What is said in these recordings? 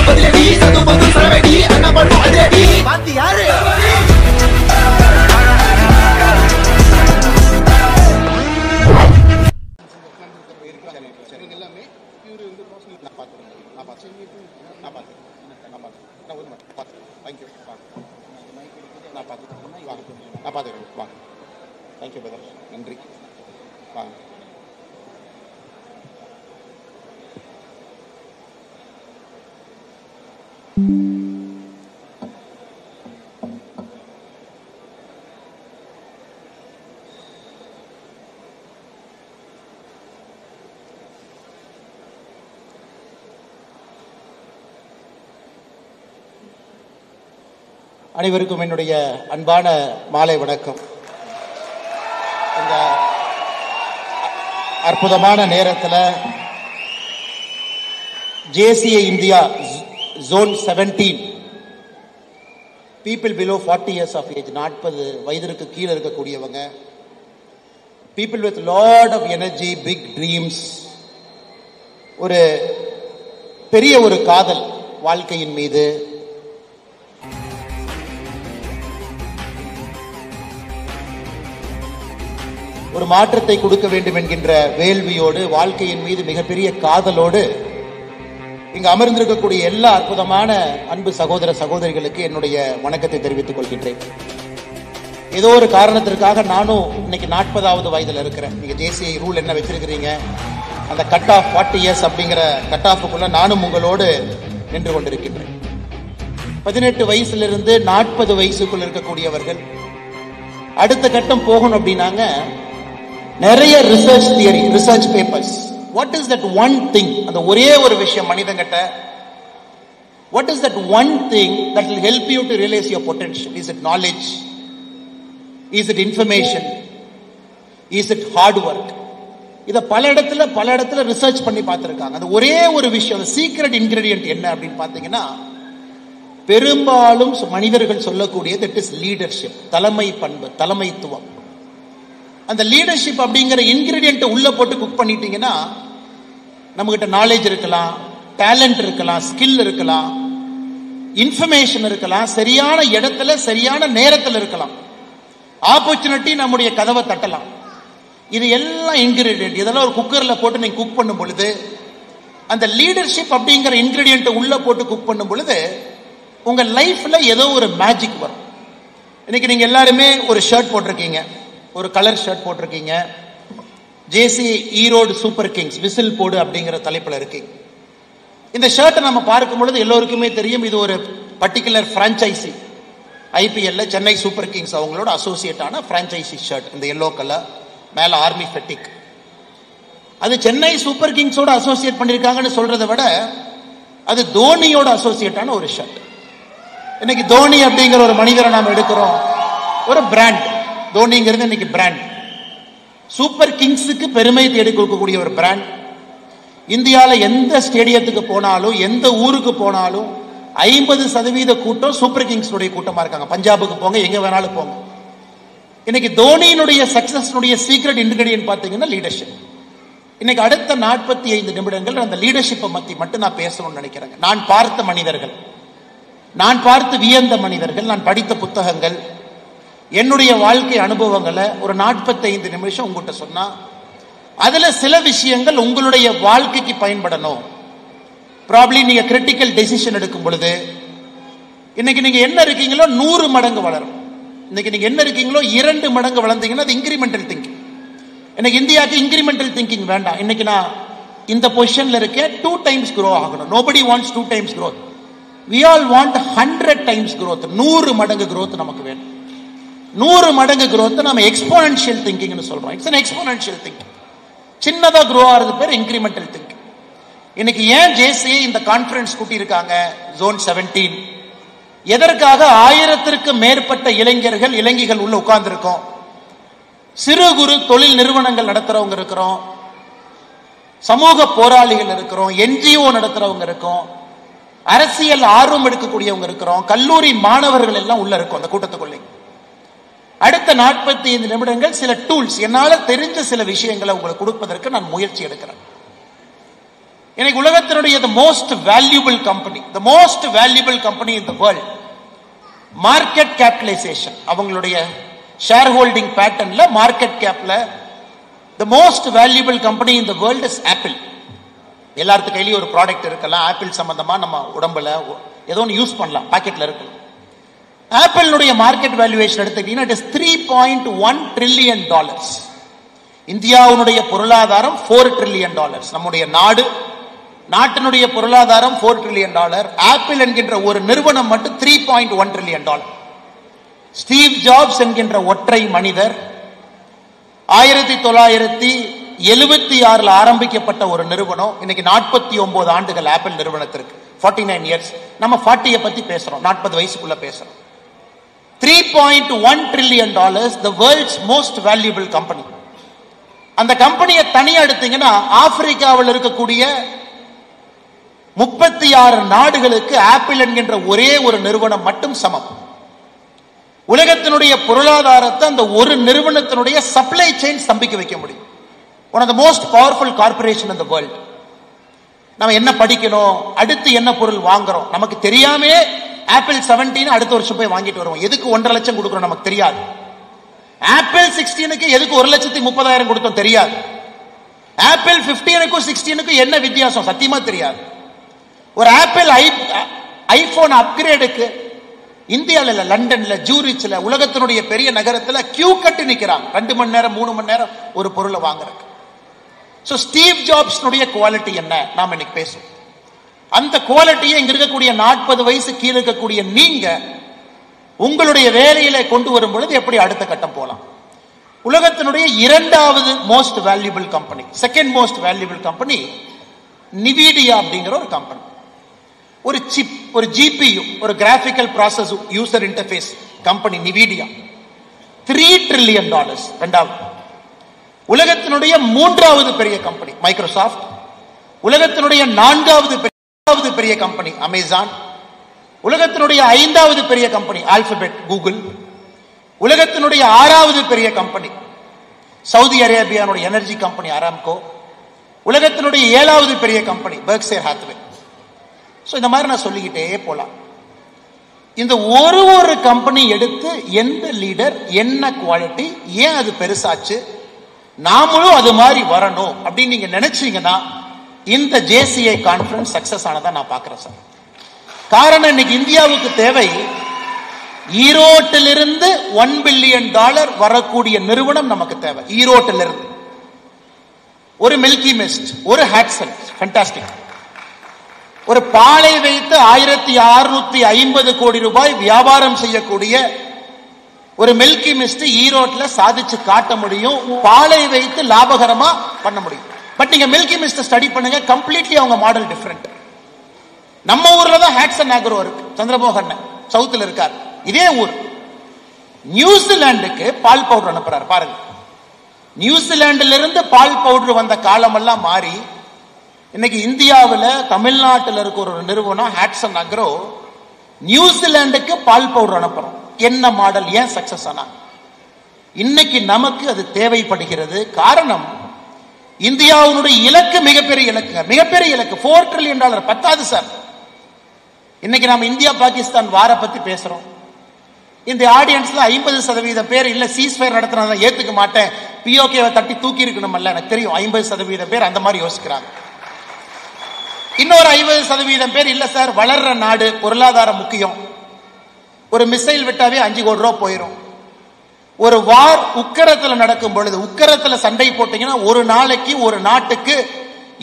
பதிலடி சது மது சரவடி அண்ணா பண்ணும் அதிரடி பாத்தி யாரு எல்லாமே இவரு வந்து நான் பார்த்துறேன் நான் பார்த்துறேன் தேங்க்யூ நான் பார்த்துக்கிறேன் வாங்க தேங்க்யூ பிரதர் நன்றி வாங்க அனைவருக்கும் என்னுடைய அன்பான மாலை வணக்கம். இந்த அற்புதமான நேரத்தில் JCI India Zone 17 people below 40 years of age, 40 வயதிற்கு கீழே இருக்கக்கூடியவங்க, people with lot of energy, big dreams, ஒரு பெரிய ஒரு காதல் வாழ்க்கையின் மீது, ஒரு மாற்றத்தை கொடுக்க வேண்டும் என்கின்ற வேள்வியோடு, வாழ்க்கையின் மீது மிகப்பெரிய காதலோடு இங்கு அமர்ந்திருக்கக்கூடிய எல்லா அற்புதமான அன்பு சகோதர சகோதரிகளுக்கு என்னுடைய வணக்கத்தை தெரிவித்துக் கொள்கின்றேன். ஏதோ ஒரு காரணத்திற்காக நானும் இன்னைக்கு 40வது வயதில் இருக்கிறேன். நீங்க JCI ரூல் என்ன வச்சிருக்கிறீங்க, அந்த கட் ஆஃப் 40 இயர்ஸ் அப்படிங்கிற கட் ஆஃபுக்குள்ள நானும் உங்களோடு நின்று கொண்டிருக்கின்றேன். 18 வயசுலிருந்து 40 வயசுக்குள் இருக்கக்கூடியவர்கள் அடுத்த கட்டம் போகணும் அப்படின்னாங்க நிறைய research theory, research papers. What is that one thing, அந்த ஒரே ஒரு விஷயம் மனிதங்கிட்ட, what is that one thing that will help you to realise your potential? Is it knowledge? Is it information? Is it hard work? இதை பல இடத்துல research பண்ணி பார்த்திருக்காங்க. அந்த ஒரே ஒரு விஷயம், சீக்ரெட் இன்கிரிடியன்ட் என்ன அப்படின்னு பார்த்தீங்கன்னா, பெரும்பாலும் மனிதர்கள் சொல்லக்கூடியது இட் இஸ் லீடர்ஷிப், தலைமை பண்பு, தலைமைத்துவம். அந்த லீடர்ஷிப் அப்படிங்கிற இன்கிரிடியன்ட் உள்ள போட்டு குக் பண்ணிட்டீங்கன்னா, நம்ம கிட்ட நாலேஜ் இருக்கலாம், டேலண்ட் இருக்கலாம், ஸ்கில் இருக்கலாம், இன்ஃபர்மேஷன் இருக்கலாம், சரியான இடத்துல சரியான நேரத்தில் இருக்கலாம், ஆப்பர்ச்சுனிட்டி நம்முடைய கதவை தட்டலாம். இது எல்லாம் இன்கிரிடியன்ட். இதெல்லாம் ஒரு குக்கர்ல போட்டு நீங்க குக் பண்ணும் பொழுது, அந்த லீடர்ஷிப் அப்படிங்கிற இன்கிரிடியன்ட் உள்ள போட்டு குக் பண்ணும் பொழுது உங்க லைஃப்ல ஏதோ ஒரு மேஜிக் வரும். இன்னைக்கு நீங்க எல்லாருமே ஒரு ஷர்ட் போட்டிருக்கீங்க, ஒரு கலர் ஷர்ட் போட்டிருக்கீங்க. JCI Erode super Kings whistle போடு அப்படிங்கிற தலைப்புல இருக்கீங்க. இந்த ஷர்ட்டை நம்ம பார்க்கும் பொழுது எல்லோருக்குமே தெரியும், இது ஒரு particular franchisee. IPL Chennai super Kings அவங்களோட அசோசியேட் ஆன பிரான்ச்சைசி ஷர்ட். இந்த எல்லோ கலர் மேல ஆர்மி ஃபெட்டிக். அது சென்னை சூப்பர் கிங்ஸோட அசோசியேட் பண்ணிருக்காங்கன்னு சொல்றதை விட அது தோனியோட அசோசியேட் ஆன ஒரு ஷர்ட். இன்னைக்கு தோனி அப்படிங்கிற ஒரு மனிதரை நாம் எடுக்கிறோம், ஒரு பிராண்ட். தோனிங்கிறது இன்னைக்கு பிராண்ட். சூப்பர் கிங்ஸுக்கு பெருமை தேடி கொடுக்கக்கூடிய ஒரு பிராண்ட். இந்தியாவில் எந்த ஸ்டேடியத்துக்கு போனாலும், எந்த ஊருக்கு போனாலும் 50% கூட்டம் சூப்பர் கிங்ஸ் கூட்டமா இருக்காங்க. பஞ்சாபுக்கு போங்க, எங்க வேணாலும் போங்க. இன்னைக்கு தோனியினுடைய சக்சஸ்னுடைய சீக்ரெட் இன்கிரிடியன்ட் பார்த்தீங்கன்னா லீடர்ஷிப். இன்னைக்கு அடுத்த 45 நிமிடங்கள் அந்த லீடர்ஷிப்பை மட்டும் நான் பேசணும்னு நினைக்கிறேன். நான் பார்த்த மனிதர்கள், நான் பார்த்து வியந்த மனிதர்கள், நான் படித்த புத்தகங்கள், என்னுடைய வாழ்க்கை அனுபவங்களை ஒரு 45 நிமிஷம் உங்ககிட்ட சொன்னா, அதுல சில விஷயங்கள் உங்களுடைய வாழ்க்கைக்கு பயன்படணும். ப்ராப்ளி நீங்க கிரிட்டிக்கல் டெசிஷன் எடுக்கும் பொழுது, இன்னைக்கு நீங்க என்ன இருக்கீங்களோ 100 மடங்கு வளரும். இன்னைக்கு நீங்க என்ன இருக்கீங்களோ 2 மடங்கு வளர்ந்தீங்கன்னா அது இன்கிரிமெண்டல் திங்கிங். இன்னைக்கு இந்தியாவுக்கு இன்கிரிமெண்டல் திங்கிங் வேண்டாம். இன்னைக்கு நான் இந்த பொசிஷன்ல இருக்கேன், 2 times grow ஆகணும். nobody wants 2 times growth. we all want 100 times growth. 100 மடங்கு growth நமக்கு வேணும். 100 மடங்கு growth நம்ம எக்ஸ்போனென்ஷியல் திங்கிங்னு சொல்றோம். It's an exponential thinking. சின்னதா grow ஆறது பேர் இன்கிரிமெண்டல் திங்கிங். இன்னைக்கு ஏன் JCI இந்த கான்ஃபரன்ஸ் கூட்டி இருக்காங்க Zone 17? எதற்காக 1000ற்கு மேற்பட்ட இளைஞர்கள் இளைஞர்கள் உள்ள உட்கார்ந்து இருக்கோம். சிறு குறு தொழில் நிறுவனங்கள் நடத்துறவங்க இருக்கிறோம், சமூக போராளிகள் இருக்கிறோம், NGO நடத்துறவங்க இருக்கோம், அரசியல் ஆர்வம் எடுக்கக்கூடியவங்க இருக்கிறோம், கல்லூரி மாணவர்கள் எல்லாம் உள்ள இருக்கும் அந்த கூட்டத்துக்குள்ளே. அடுத்த 45 நிமிடங்கள் சில டூல்ஸ், என்னால தெரிஞ்ச சில விஷயங்களை உங்களுக்கு கொடுப்பதற்கு நான் முயற்சி எடுக்கிறேன். இன்னைக்கு உலகத்தினுடைய the most valuable company in the world, market capitalization, அவங்களுடைய ஷேர் ஹோல்டிங் பேட்டர்ன்ல மார்க்கெட் கேப்ல the most valuable company in the world is Apple. எல்லாத்து கையிலயும் ஒரு ப்ராடக்ட் இருக்கலாம், ஆப்பிள் சம்பந்தமா நம்ம உடம்புல ஏதோ ஒன்று யூஸ் பண்ணலாம், பாக்கெட்ல இருக்கு. ஆப்பிளுடைய மார்க்கெட் வேல்யூவேஷன் எடுத்துக்கிட்டீங்கன்னா இட் இஸ் $3.1 trillion. இந்தியாவுடைய பொருளாதாரம் $4 trillion. நம்முடைய நாட்டினுடைய பொருளாதாரம் $4 trillion. ஆப்பிள் என்கின்ற ஒரு நிறுவனம் மட்டும் $3.1 trillion. ஸ்டீவ் ஜாப்ஸ் என்கின்ற ஒற்றை மனிதர் 1976 ஆரம்பிக்கப்பட்ட ஒரு நிறுவனம், இன்னைக்கு 49 ஆண்டுகள் ஆப்பிள் நிறுவனத்திற்கு, 49 years. நம்ம 40 பத்தி பேசுறோம், 40 வயசுக்குள்ள பேசுறோம். $3.1 trillion, the world's most valuable company. அந்த கம்பெனியை தனியா எடுத்தீங்கன்னா ஆப்பிரிக்காவில் இருக்கக்கூடிய 36 நாடுகளுக்கு ஆப்பிள் என்கின்ற ஒரே ஒரு நிறுவனம் மட்டும் சமம். உலகத்தினுடைய பொருளாதாரத்தை அந்த ஒரு நிறுவனத்தினுடைய சப்ளை செயின் ஸ்தம்பிக்க வைக்க முடியும். One of the most powerful corporation in the world. நம்ம என்ன படிக்கணும், அடுத்து என்ன பொருள் வாங்குறோம் நமக்கு தெரியாமே ஆப்பிள் 17 அடுத்த வருஷம் போய் வாங்கிட்டு வருவோம். எதுக்கு 1.5 லட்சம் கொடுக்குறோம் நமக்கு தெரியாது. ஆப்பிள் 16க்கு எதுக்கு 1,30,000 கொடுத்தோம் தெரியாது. ஆப்பிள் 15க்கும் 16க்கும் என்ன வித்தியாசம் சத்தியமா தெரியாது. ஒரு ஆப்பிள் ஐபோன் அப்கிரேடுக்கு இந்தியாவில் இல்ல, லண்டன்ல, ஜூரிச்ல, உலகத்தினுடைய பெரிய நகரத்துல கியூ கட்டி நிக்கிறாங்க 2 மணி நேரம் 3 மணி நேரம் ஒரு பொருளை வாங்குறதுக்கு. சோ ஸ்டீவ் ஜாப்ஸ் குவாலிட்டி என்ன நாம இன்னைக்கு பேசுவோம். அந்த குவாலிட்டியை இங்க இருக்கக்கூடிய 40 வயசு கீழே இருக்கக்கூடிய நீங்க உங்களுடைய வேலையில கொண்டு வரும் பொழுது எப்படி அடுத்த கட்டம் போலாம். உலகத்தினுடைய 2வது most valuable company, second most valuable company நிவிடியா அப்படிங்கிற ஒரு கம்பெனி. ஒரு சிப், ஒரு ஜிபியு, ஒரு graphical process user interface company நிவிடியா. $3 trillion. 2வது. உலகத்தினுடைய 3வது பெரிய கம்பெனி மைக்ரோசாஃப்ட். உலகத்தினுடைய 4வது பெரிய கம்பெனி அமேசான். உலகத்தினுடைய 5வது பெரிய கம்பெனி ஆல்பபெட் கூகுள். உலகத்தினுடைய 6வது பெரிய கம்பெனி சவுதி அரேபியாவுடைய எனர்ஜி கம்பெனி அராம்கோ. உலகத்தினுடைய 7வது பெரிய கம்பெனி பெர்க்ஷையர் ஹாத்வே. சோ இந்த மாதிரி நான் சொல்லிக்கிட்டே போலாம். இந்த ஒரு கம்பெனி எடுத்து எந்த லீடர் என்ன குவாலிட்டி, ஏன் அது பெருசாச்சு, நாமளும் அது மாதிரி வரணும் அப்படின்னு நீங்க நினைச்சீங்கன்னா இந்த JCI கான்ஃபரன்ஸ் சக்சஸ் ஆனதா நான் பார்க்கிறேன் சார். காரணம் இன்னைக்கு இந்தியாவுக்கு தேவை ஈரோட்டிலிருந்து $1 billion வரக்கூடிய நிறுவனம் நமக்கு தேவை. ஈரோட்டிலிருந்து ஒரு மில்கி மிஸ்ட், ஒரு ஹாட்சன், ஃபேண்டாஸ்டிக். ஒரு பாலை வைத்து 1650 கோடி ரூபாய் வியாபாரம் செய்யக்கூடிய ஒரு மில்கி மிஸ்ட் ஈரோட்டில் சாதிச்சு காட்ட முடியும். பாலை வைத்து லாபகரமா பண்ண முடியும். பட் நீங்க மில்கி மிஸ்ட் ஸ்டடி பண்ணுங்க, கம்ப்ளீட்லி அவங்க மாடல் டிஃபரெண்ட். நம்ம ஊர்ல தான் ஹாட்சன் ஆக்ரோ இருக்கு, சந்திரமோகன் சவுத்துல இருக்கார். இதே ஊர் நியூசிலாந்துக்கு பால் பவுடர் அனுப்புறாரு பாருங்க. நியூசிலாந்துல இருந்து பால் பவுடர் வந்த காலமெல்லாம் மாறி இன்னைக்கு இந்தியாவில் தமிழ்நாட்டில் இருக்க ஒரு நிறுவனம் ஹாட்சன் அக்ரோ நியூசிலாந்துக்கு பால் பவுடர் அனுப்புறோம். என்ன மாடல், ஏன் சக்சஸ் ஆனா? இன்னைக்கு நமக்கு அது தேவைப்படுகிறது. காரணம் இந்தியாவுடைய இலக்கு மிகப்பெரிய இலக்கு $4 trillion பத்தாது சார். இன்னைக்கு நாம இந்தியா பாகிஸ்தான் வார பத்தி பேசுறோம். இந்த ஆடியன்ஸ்ல 50% பேர் இல்ல சீஸ்ஃபயர் நடத்தினா ஏத்துக்க மாட்டேன், POK தட்டி தூக்கி இருக்கணும்ல. எனக்கு தெரியும் 50% பேர் அந்த மாதிரி யோசிக்கிறாங்க. இன்னொரு 50% பேர் இல்ல சார், வளர்ற நாடு, பொருளாதாரம் முக்கியம், ஒரு மிசைல் விட்டாவே 5 கோடி ரூபாய் போயிடும். ஒரு வார் உக்கரத்தில் நடக்கும் பொழுது, உக்கரத்தில் சண்டை போட்டீங்கன்னா ஒரு நாளைக்கு ஒரு நாட்டுக்கு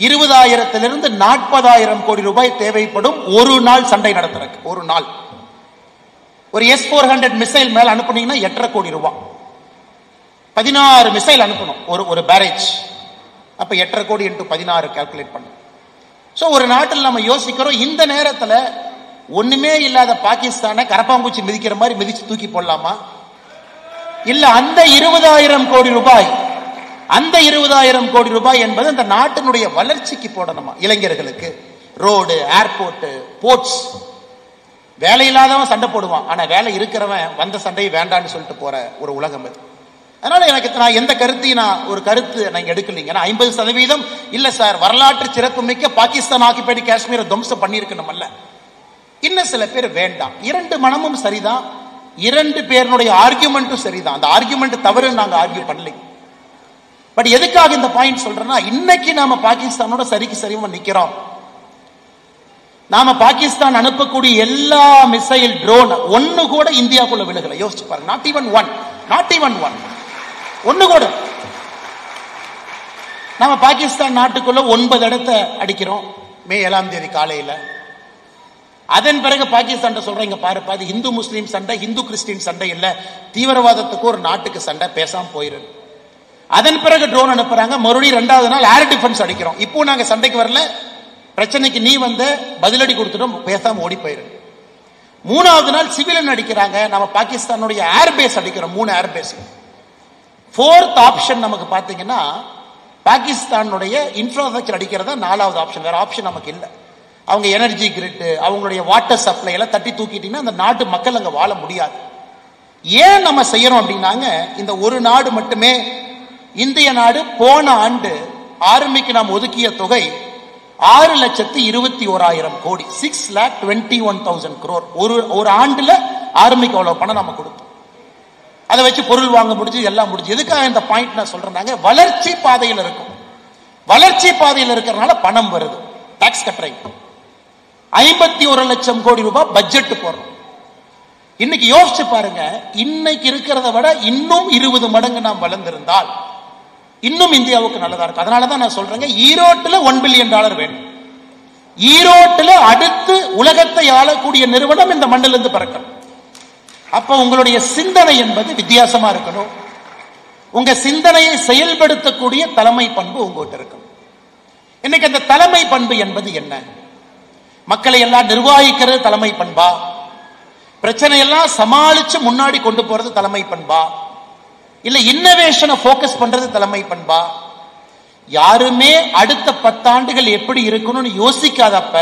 20,000 - 40,000 கோடி ரூபாய் தேவைப்படும் ஒரு நாள் சண்டை நடத்துறதுக்கு. ஒரு நாள் ஒரு S-400 மிசைல் மேல அனுப்புனீங்கன்னா 8.5 கோடி ரூபாய். 16 மிசைல் அனுப்பணும் ஒரு பேரேஜ். அப்ப 8.5 கோடி × 16 கால்குலேட் பண்ணு. சோ ஒரு நாட்டில் நம்ம யோசிக்கிறோம், இந்த நேரத்தில் ஒண்ணுமே இல்லாத பாகிஸ்தானை கரப்பாம்பூச்சி மிதிக்கிற மாதிரி மிதிச்சு தூக்கி போடலாமா? இல்ல அந்த 20,000 கோடி ரூபாய், அந்த 20,000 கோடி ரூபாய் என்பது அந்த நாட்டினுடைய வளர்ச்சிக்கு போடணுமா? இளைஞர்களுக்கு ரோடு, ஏர்போர்ட், போர்ட்ஸ். வேலை இல்லாதவன் சண்டை போடுவான், ஆனா வேலை இருக்கிறவன் வந்த சண்டையை வேண்டான்னு சொல்லிட்டு போற ஒரு உலகம் அது. அதனால எனக்கு நான் எந்த கருத்தையும் ஒரு கருத்து நான் எடுக்கலைங்க. 50% இல்ல சார், வரலாற்று சிறப்பு மிக்க பாகிஸ்தான் ஆக்கிபைடு காஷ்மீரை துவம்சம் பண்ணியிருக்கணும் அல்ல. இன்னும் சில பேர் வேண்டாம். இரண்டு மனமும் சரிதான், இரண்டு பேருடைய ஆர்கியூமெண்ட்டும் சரிதான். அந்த ஆர்கியூமெண்ட் தவறு நாங்க ஆர்கியூ பண்ணல. பட் எதுக்காக இந்த பாயிண்ட் சொல்றேன்னா, இன்னைக்கு நாம பாகிஸ்தானோட சரிக்கு சரிவா நிக்கிறோம். நாம பாகிஸ்தான் அனுப்பக்கூடிய எல்லா மிசைல் ட்ரோன் ஒன்னு கூட இந்தியாக்குள்ள விழுகல. யோசிச்சு பாருங்க. நாட் ஈவன் ஒன் ஒன்னு கூட. நாம பாகிஸ்தான் நாட்டுக்குள்ள 9 இடத்தை அடிக்கிறோம் மே 7ஆம் தேதி காலையில. அதன் பிறகு பாகிஸ்தான் சொல்றீங்க பாருப்பா, அது இந்து முஸ்லீம் சண்டை, இந்து கிறிஸ்டின் சண்டை இல்ல, தீவிரவாதத்துக்கு ஒரு நாட்டுக்கு சண்டை, பேசாம போயிரு. அதன் பிறகு ட்ரோன் அனுப்புறாங்க, மறுபடியும் 2வது நாள் ஏர் டிஃபென்ஸ் அடிக்கிறோம். இப்போ நாங்க சண்டைக்கு வரல, பிரச்சனைக்கு நீ வந்து பதிலடி கொடுத்துட்டோம், பேசாம ஓடி போயிரு. 3வது நாள் சிவிலியன் அடிக்கிறாங்க, நம்ம பாகிஸ்தானுடைய ஏர்பேஸ் அடிக்கிறோம், 3 ஏர்பேஸ். 4th ஆப்ஷன் நமக்கு பாத்தீங்கன்னா பாகிஸ்தானுடைய இன்ஃப்ராஸ்ட்ரக்சர் அடிக்கிறதா 4வது ஆப்ஷன். வேற ஆப்ஷன் நமக்கு இல்லை. அவங்க எனர்ஜி கிரிட், அவங்களுடைய வாட்டர் சப்ளை எல்லாம் தட்டி தூக்கிட்டீங்கன்னா அந்த நாட்டு மக்கள் அங்க வாழ முடியாது. ஏன் நம்ம செய்யறோம் அப்படின்னாங்க, இந்த ஒரு நாடு மட்டுமே, இந்திய நாடு போன ஆண்டு ஆர்மிக்கு நாம் ஒதுக்கிய தொகை 6,21,000 கோடி, 6,21,000 crore. ஒரு ஆண்டுல ஆர்மிக்கு அவ்வளவு பணம் நம்ம கொடுத்தோம். அதை வச்சு பொருள் வாங்க முடிஞ்சு, எல்லாம் முடிஞ்சு. எதுக்காக இந்த பாயிண்ட் நான் சொல்றேன்னாங்க, வளர்ச்சி பாதையில் இருக்கும். வளர்ச்சி பாதையில் இருக்கிறதுனால பணம் வருது, டாக்ஸ் கட்டுறீங்க. 51 லட்சம் கோடி ரூபாய் பட்ஜெட் போடுறோம். இன்னைக்கு யோசிச்சு பாருங்க, இன்னைக்கு இருக்கிறத விட இன்னும் 20 மடங்கு நாம் வளர்ந்திருந்தால் இன்னும் இந்தியாவுக்கு நல்லதா இருக்கு. அதனாலதான் நான் சொல்றேங்க, ஈரோட்டுல $1 பில்லியன் வேணும். ஈரோட்டுல அடுத்து உலகத்தை ஆளக்கூடிய நிறுவனம் இந்த மண்ணிலிருந்து பிறக்கணும். அப்ப உங்களுடைய சிந்தனை என்பது வித்தியாசமா இருக்கணும். உங்க சிந்தனையை செயல்படுத்தக்கூடிய தலைமை பண்பு உங்ககிட்ட இருக்கணும். இன்னைக்கு அந்த தலைமை பண்பு என்பது என்ன? மக்களை எல்லாம் நிர்வகிக்கிறது தலைமை பண்பா? பிரச்சனை எல்லாம் சமாளிச்சு முன்னாடி கொண்டு போறது தலைமை பண்பா? இல்ல இன்னோவேஷனை போக்கஸ் பண்றது தலைமை பண்பா? யாருமே அடுத்த 10 ஆண்டுகள் எப்படி இருக்கணும்னு யோசிக்காதப்ப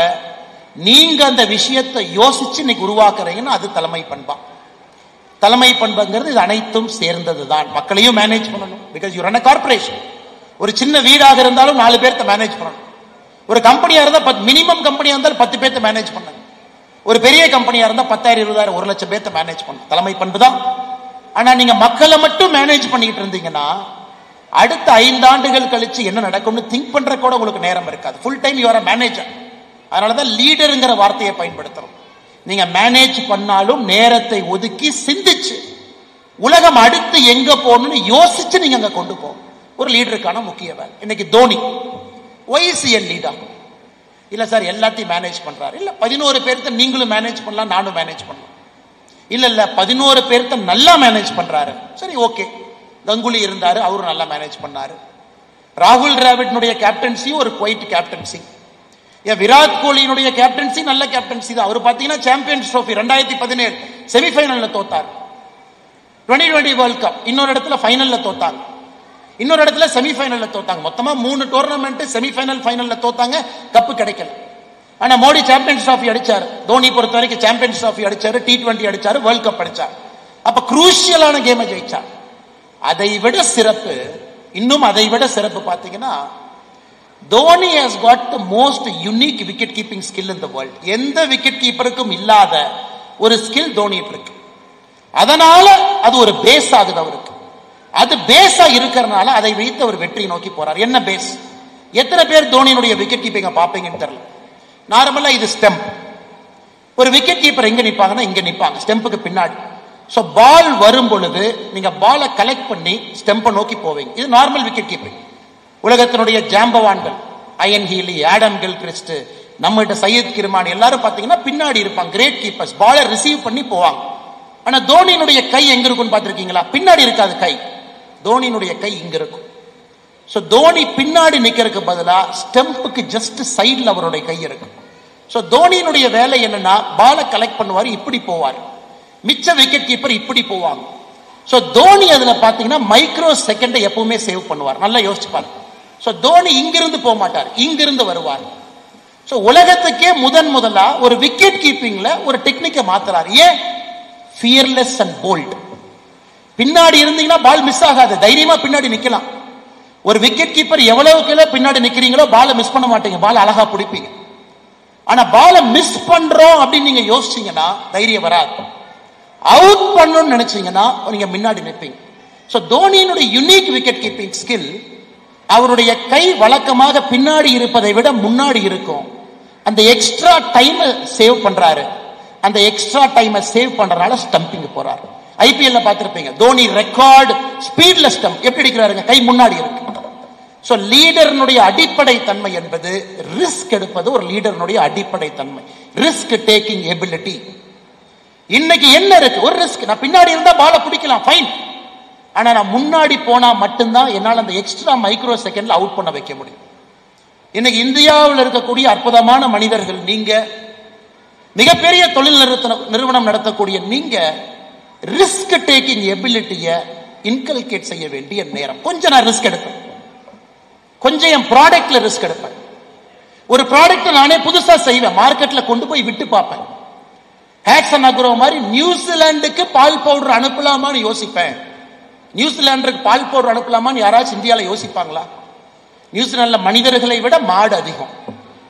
நீங்க அந்த விஷயத்தை யோசிச்சு இன்னைக்கு உருவாக்குறீங்கன்னா அது தலைமை பண்பா? தலைமை பண்புங்கிறது இது அனைத்தும் சேர்ந்ததுதான். மக்களையும் மேனேஜ் பண்ணணும், because you run a corporation. ஒரு சின்ன வீடாக இருந்தாலும் 4 பேர்த்த மேனேஜ் பண்ணணும். ஒரு கம்பெனியா இருந்தா மினிமம் கம்பெனியா இருந்தாலும் 10 பேர்த்த மேனேஜ் பண்ணணும். ஒரு பெரிய கம்பெனியா இருந்தா 10,000, 20,000, 1 லட்சம் பேர்த்த மேனேஜ் பண்ணணும். தலைமை பண்பு தான். ஆனா நீங்க மக்களை மட்டும் மேனேஜ் பண்ணிட்டு இருந்தீங்கன்னா அடுத்த 5 ஆண்டுகள் கழிச்சு என்ன நடக்கும்னு திங்க் பண்ற கூட உங்களுக்கு நேரம் இருக்காது. Full time you are a manager. அதனாலதான் லீடருங்கிற வார்த்தையை பயன்படுத்துறோம். நீங்க மேனேஜ் பண்ணாலும் நேரத்தை ஒதுக்கி சிந்திச்சு உலகம் அடுத்து எங்க போகணும்னு யோசிச்சு நீங்க அங்க கொண்டு போகும். ஒரு லீடருக்கான முக்கிய வேலை. இன்னைக்கு தோனி ஒய்சிஎல் லீடர் இல்ல சார், எல்லாத்தையும் மேனேஜ் பண்றாரு. இல்ல 11 பேர்த்த நீங்களும் மேனேஜ் பண்ணலாம், நானும் மேனேஜ் பண்ணலாம். இல்ல 11 பேர்த்த நல்லா மேனேஜ் பண்றாரு. சரி, ஓகே. கங்குலி இருந்தாரு, அவரும் நல்லா மேனேஜ் பண்ணாரு. ராகுல் டிராவிட்னுடைய கேப்டன்சி ஒரு குவைட் கேப்டன்சி. விராட் கோலியினுடைய கேப்டன்சி நல்ல கேப்டன்சி தான். அவர் பாத்தீங்கன்னா சாம்பியன்ஸ் ட்ரோஃபி 2017 செமிஃபைனல்ல தோத்தார். 2020 வேர்ல்ட் கப் இன்னொரு இடத்துல ஃபைனல்ல தோத்தாங்க, இன்னொரு இடத்துல செமிஃபைனல்ல தோத்தாங்க. மொத்தமா 3 டோர்னமெண்ட் செமிஃபைனல், ஃபைனல்ல தோத்தாங்க, கப்பு கிடைக்கல. ஆனா மோடி சாம்பியன்ஸ் ட்ராஃபி அடிச்சாரு. தோனி பொறுத்த வரைக்கும் சாம்பியன்ஸ் ட்ராஃபி அடிச்சாரு, T20 அடிச்சாரு, வேர்ல்ட் கப் அடிச்சாரு. அப்ப குரூஷியலான கேமை ஜெயிச்சார். அதை விட சிறப்பு, இன்னும் அதை விட சிறப்பு பாத்தீங்கன்னா, Dhoni has got the most unique wicket keeping skill in the world. எந்த விக்கெட் கீப்பருக்கும் இல்லாத ஒரு ஸ்கில் தோனிக்கு இருக்கு. அதனால அது ஒரு பேஸ் ஆகுது அவருக்கு. அது பேஸா இருக்கிறனால அதை வைத்து அவர் வெற்றி நோக்கி போறார். என்ன பேஸ்? எத்தனை பேர் தோனியினுடைய விக்கெட் கீப்பிங்க பாப்பீங்கன்னு தெரியல. நார்மலா இது ஸ்டெம்ப். ஒரு விக்கெட் கீப்பர் எங்க நிப்பாங்கன்னா இங்க நிப்பாங்க, ஸ்டெம்புக்கு பின்னாடி. சோ பால் வரும் பொழுது நீங்க பாலை கலெக்ட் பண்ணி ஸ்டெம்பை நோக்கி போவீங்க. இது நார்மல் விக்கெட் கீப்பிங். உலகத்தினுடைய ஜாம்பவான்கள், அயன் ஹீலி, ஆடம் கில்கிறிஸ்ட், நம்மகிட்ட சையத் கிர்மானி எல்லாரும் பாத்தீங்கன்னா பின்னாடி இருப்பாங்க, கிரேட் கீப்பர்ஸ். பாலை ரிசீவ் பண்ணி போவாங்க. ஆனா தோனியினுடைய கை எங்க இருக்குன்னு பாத்திருக்கீங்களா? பின்னாடி இருக்காது கை. தோனியினுடைய கை இங்க இருக்கும். சோ தோனி பின்னாடி நிக்கிறதுக்கு பதிலா ஸ்டெம்புக்கு ஜஸ்ட் சைட்ல அவருடைய கை இருக்கும். சோ தோனியினுடைய வேலை என்னன்னா, பாலை கலெக்ட் பண்ணுவாரு, இப்படி போவார். மிச்ச விக்கெட் கீப்பர் இப்படி போவாங்க. சோ தோனி அதுல பாத்தீங்கன்னா மைக்ரோ செகண்ட் எப்பவுமே சேவ் பண்ணுவார். நல்லா யோசிச்சு பாருங்க. சோ தோனி இங்கிருந்து போக மாட்டார், இங்கிருந்து வருவார். சோ உலகத்துக்கே முதலா ஒரு விக்கெட் கீப்பிங்ல ஒரு டெக்னிக்கை மாத்துறாரு. ஏன்? Fearless and bold. பின்னாடி இருந்தீங்கன்னா பால் மிஸ் ஆகாது, தைரியமா பின்னாடி நிக்கலாம். ஒரு விக்கெட் கீப்பர் எவ்வளவுக்கு பின்னாடி நிக்கிறீங்களோ பாலை மிஸ் பண்ண மாட்டீங்க, பால் அழகா பிடிப்பீங்க. ஆனா பாலை மிஸ் பண்றோம் அப்படின்னு நீங்க யோசிச்சீங்கன்னா தைரியம் வராது. அவுட் பண்ணணும்னு நினைச்சீங்கன்னா நீங்க முன்னாடி நிற்பீங்க. சோ தோனியினுடைய யூனிக் விக்கெட் கீப்பிங் ஸ்கில், அவருடைய கை வழக்கமாக பின்னாடி இருப்பதை விட முன்னாடி இருக்கும். அந்த எக்ஸ்ட்ரா டைம் சேவ் பண்றாரு. அந்த எக்ஸ்ட்ரா டைம் சேவ் பண்றதுனால ஸ்டம்பிங் போறாரு. ஐபிஎல்ல பார்த்திருப்பீங்க, தோனி ரெக்கார்ட் ஸ்பீட்ல ஸ்டம்ப் எப்படி அடிக்கிறாருங்க, கை முன்னாடி இருக்கு. சோ லீடர்னுடைய அடிப்படை தன்மை என்பது ரிஸ்க் எடுப்பது ஒரு லீடர்னுடைய அடிப்படை தன்மை, ரிஸ்க் டேக்கிங் எபிலிட்டி. இன்னைக்கு என்ன இருக்கு, ஒரு ரிஸ்க். நான் பின்னாடி இருந்தா பால பிடிக்கலாம், ஃபைன். ஆனா நான் முன்னாடி போனா மட்டும்தான் என்னால் அந்த எக்ஸ்ட்ரா மைக்ரோ செகண்ட்ல அவுட் பண்ண வைக்க முடியும். இன்னைக்கு இந்தியாவில் இருக்கக்கூடிய அற்புதமான மனிதர்கள், நீங்க மிகப்பெரிய தொழில் நிறுவனம் நடத்தக்கூடிய நீங்க ரிஸ்க் டேக்கிங் எபிலிட்டியை இன்கல்கேட் செய்ய வேண்டிய நேரம். கொஞ்சம் நான் ரிஸ்க் எடுப்பேன், கொஞ்சம் என் ப்ராடக்ட்ல ரிஸ்க் எடுப்பேன். ஒரு ப்ராடக்ட் நானே புதுசா செய்வேன், மார்க்கெட்ல கொண்டு போய் விட்டு பார்ப்பேன். ஹேட்சன் அக்ரோ மாதிரி நியூசிலாந்துக்கு பால் பவுடர் அனுப்பலாமான்னு யோசிப்பேன். நியூசிலாந்துக்கு பால் பவுடர் அனுப்பலாமான்னு யாராச்சும் இந்தியாவில் யோசிப்பாங்களா? நியூசிலாந்துல மனிதர்களை விட மாடு அதிகம்,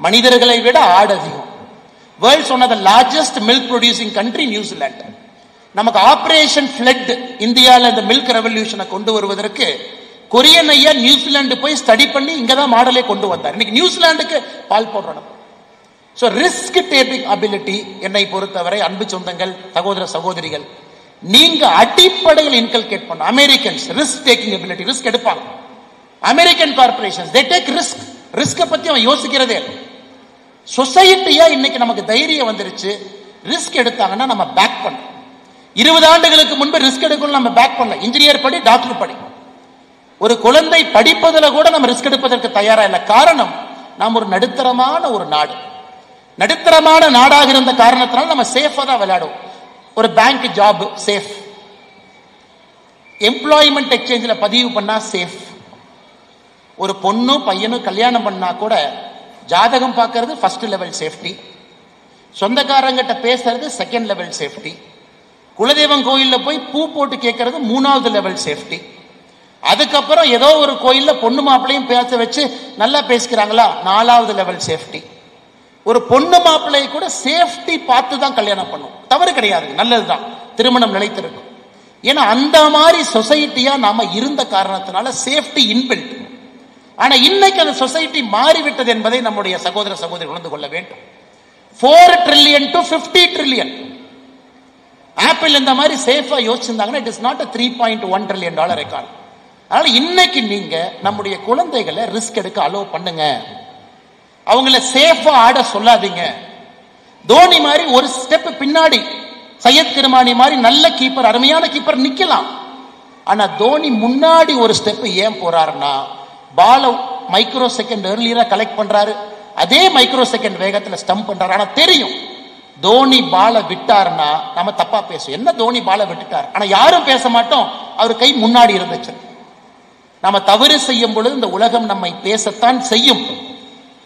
மனிதர்களை விட ஆடு அதிகம். World's one of the largest milk producing country New Zealand. நமக்கு ஆபரேஷன் ஃபிளட் இந்தியாவில் இந்த மில்க் ரெவல்யூஷனை கொண்டு வருவதற்கு கொரியன் ஐயா நியூசிலாந்து போய் ஸ்டடி பண்ணி இங்கதான் மாடலே கொண்டு வந்தார். இன்னைக்கு நியூசிலாந்துக்கு பால் powder. So risk taking ability என்னை பொறுத்தவரை அன்பு சொந்தங்கள், சகோதர சகோதரிகள், நீங்க அடிப்படையில் இன்கல்கேட் பண்ண. அமெரிக்கன்ஸ் ரிஸ்க் டேக்கிங் எபிலிட்டி, ரிஸ்க் எடுப்பாங்க. American corporations they take risk. Risk பத்தி அவன் யோசிக்கிறதே இல்லை. சொசைட்டியா இன்னைக்கு நமக்கு தைரியம் வந்துருச்சு, ரிஸ்க் எடுத்தாங்கன்னா நம்ம பேக் பண்ணோம். 20 ஆண்டுகளுக்கு முன்பு ரிஸ்க் எடுக்கணும், நம்ம பேக் பண்ணல. இன்ஜினியர் படி, டாக்டர் படி. ஒரு குழந்தை படிப்பதில் கூட நம்ம ரிஸ்க் எடுப்பதற்கு தயாரா இல்லை. காரணம், நாம் ஒரு நடுத்தரமான ஒரு நாடு. நடுத்தரமான நாடாக இருந்த காரணத்தினால நம்ம சேஃபா தான் விளையாடுவோம். ஒரு பேங்க் ஜாப் சேஃப், எம்ப்ளாய்மெண்ட் எக்ஸ்சேஞ்சில் பதிவு பண்ணா சேஃப். ஒரு பொண்ணும் பையனும் கல்யாணம் பண்ணா கூட ஜாதகம் பார்க்கறது ஃபர்ஸ்ட் லெவல் சேஃப்டி, சொந்தக்காரங்கிட்ட பேசுறது செகண்ட் லெவல் சேஃப்டி, குலதெய்வம் கோயில்ல போய் பூ போட்டு கேட்கறது 3வது லெவல் சேஃப்டி. அதுக்கப்புறம் ஏதோ ஒரு கோயில்ல பொண்ணு மாப்பிள்ளையும் பேச வச்சு நல்லா பேசிக்கிறாங்களா, 4வது லெவல் சேஃப்டி. ஒரு பொண்ணு மாப்பிள்ளையை கூட சேஃப்டி பார்த்து தான் கல்யாணம் பண்ணும், தவறு கிடையாது, நல்லதுதான், திருமணம் நிலைத்திருக்கும். ஏன்னா அந்த மாதிரி சொசைட்டியா நாம இருந்த காரணத்தினால சேஃப்டி இன்பில்ட். ஆனா இன்னைக்கு அந்த சொசைட்டி மாறிவிட்டது என்பதை நம்முடைய சகோதர சகோதரி உணர்ந்து கொள்ள வேண்டும். 4 trillion to 50 trillion. ஆப்பிள் இந்த மாதிரி சேஃபா யோசிச்சிருந்தாங்கன்னா it is not a $3.1 trillion record. அதனால இன்னைக்கு நீங்க நம்முடைய குழந்தைகளை ரிஸ்க் எடுக்க அலோவ் பண்ணுங்க, அவங்கள சேஃபா ஆட சொல்லாதீங்க. தோனி மாதிரி ஒரு ஸ்டெப் பின்னாடி, சையத் கிருமானி மாதிரி நல்ல கீப்பர், அருமையான கீப்பர் நிக்கலாம். ஆனா தோனி முன்னாடி ஒரு ஸ்டெப் ஏன் போறாருன்னா, பால மைக்ரோ செகண்ட் ஏர்லியரா கலெக்ட் பண்றாரு, அதே மைக்ரோ செகண்ட் வேகத்துல ஸ்டம்ப் பண்றாரு. ஆனா தெரியும் தோனி பால விட்டாருன்னா நம்ம தப்பா பேசுவோம், என்ன தோனி பால விட்டுட்டார், ஆனா யாரும் பேச மாட்டோம், அவர் கை முன்னாடி இருந்துச்சு. நம்ம தவறு செய்யும் பொழுது இந்த உலகம் நம்மை பேசத்தான் செய்யும்.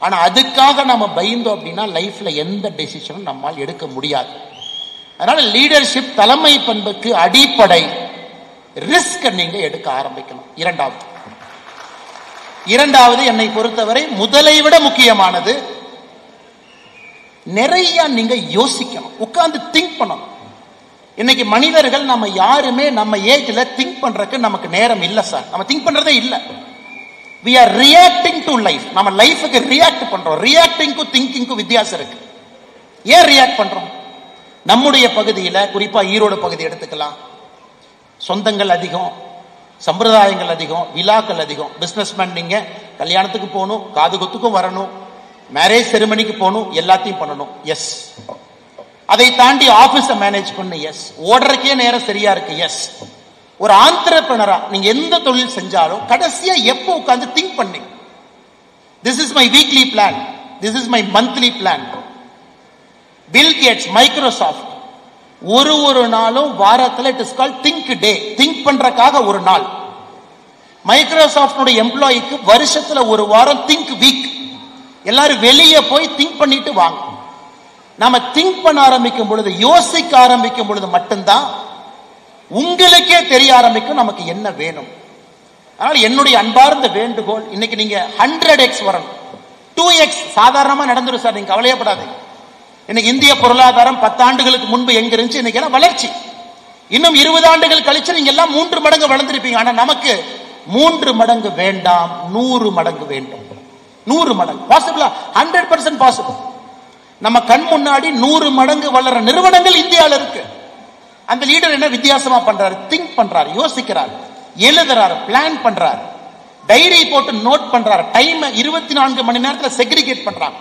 ஆனா அதுக்காக நம்ம பயந்தோம் அப்படின்னா லைஃப்ல எந்த டெசிஷனும் நம்மால் எடுக்க முடியாது. அதனால லீடர்ஷிப், தலைமை பண்புக்கு அடிப்படை ரிஸ்க் நீங்க எடுக்க ஆரம்பிக்கணும். இரண்டாவது என்னை பொறுத்தவரை முதலை விட முக்கியமானது, நிறைய நீங்க யோசிக்கணும், உட்கார்ந்து திங்க் பண்ணணும். இன்னைக்கு மனிதர்கள் நம்ம யாருமே நம்ம ஏஜ்ல திங்க் பண்றதுக்கு நமக்கு நேரம் இல்ல சார், நம்ம திங்க் பண்றதே இல்ல. we are reacting to life. நம்ம லைஃபுக்கு ரியாக்ட் பண்றோம். ரியாக்டிங்க்கு திங்கிங்க்கு வித்தியாசம் இருக்கு. ஏன் ரியாக்ட் பண்றோம்? நம்முடைய பகுதியில, குறிப்பா ஈரோடு பகுதி எடுத்துக்கலாம், சொந்தங்கள் அதிகம், சம்பிரதாயங்கள் அதிகம், விழாக்கள் அதிகம். பிசினஸ்மேன் நீங்க கல்யாணத்துக்கு போகணும், காது குத்துக்கும் வரணும், மேரேஜ் செரிமனிக்கு போகணும், எல்லாத்தையும் பண்ணணும், எஸ். அதை தாண்டி ஆபீஸை மேனேஜ் பண்ணு, எஸ். ஓடுறக்கே நேரம் சரியா இருக்கு, எஸ். ஒரு ஆண்டர்பிரனரா நீங்க எந்த தொழில் செஞ்சாலும் கடைசியா எப்போ உட்கார்ந்து திங்க் பண்ணி, this is my weekly plan, this is my monthly plan. Bill Gates, Microsoft ஒரு நாளும் வாரத்தில் it is called think day, think பண்றதுக்காக ஒரு நாள். மைக்ரோசாஃப்ட் எம்ப்ளாய்க்கு வருஷத்துல ஒரு வாரம் திங்க் வீக். எல்லாரும் வெளியே போய் திங்க் பண்ணிட்டு வாங்க. நாம திங்க் பண்ண ஆரம்பிக்கும் பொழுது, யோசிக்க ஆரம்பிக்கும் பொழுது மட்டும்தான் உங்களுக்கே தெரிய ஆரம்பிக்கும் நமக்கு என்ன வேணும். அதனால என்னுடைய அன்பார்ந்த வேண்டுகோள், இன்னைக்கு நீங்க 100x வரணும். 2x சாதாரணமா நடந்துரும் சார், நீங்க கவலையப்படாதீங்க. இன்னைக்கு இந்திய பொருளாதாரம் 10 ஆண்டுகளுக்கு முன்பு எங்க இருந்துச்சு, இன்னைக்கு எல்லாம் வளர்ச்சி. இன்னும் 20 ஆண்டுகள் கழிச்சு நீங்க எல்லாம் 3 மடங்கு வளர்ந்திருப்பீங்க. ஆனா நமக்கு 3 மடங்கு வேண்டாம், 100 மடங்கு வேண்டும். 100 மடங்கு பாசிபிளா? 100% பாசிபிள். நம்ம கண் முன்னாடி 100 மடங்கு வளர நிறுவனங்கள் இந்தியாவில் இருக்கு. அந்த லீடர் என்ன வித்தியாசமா பண்றாரு? திங்க் பண்றாரு, யோசிக்கிறார், எழுதுறாரு, பிளான் பண்றாரு, டைரி போட்டு நோட் பண்றாரு, டைம் 24 மணி நேரத்தில் செக்ரிகேட் பண்றாங்க,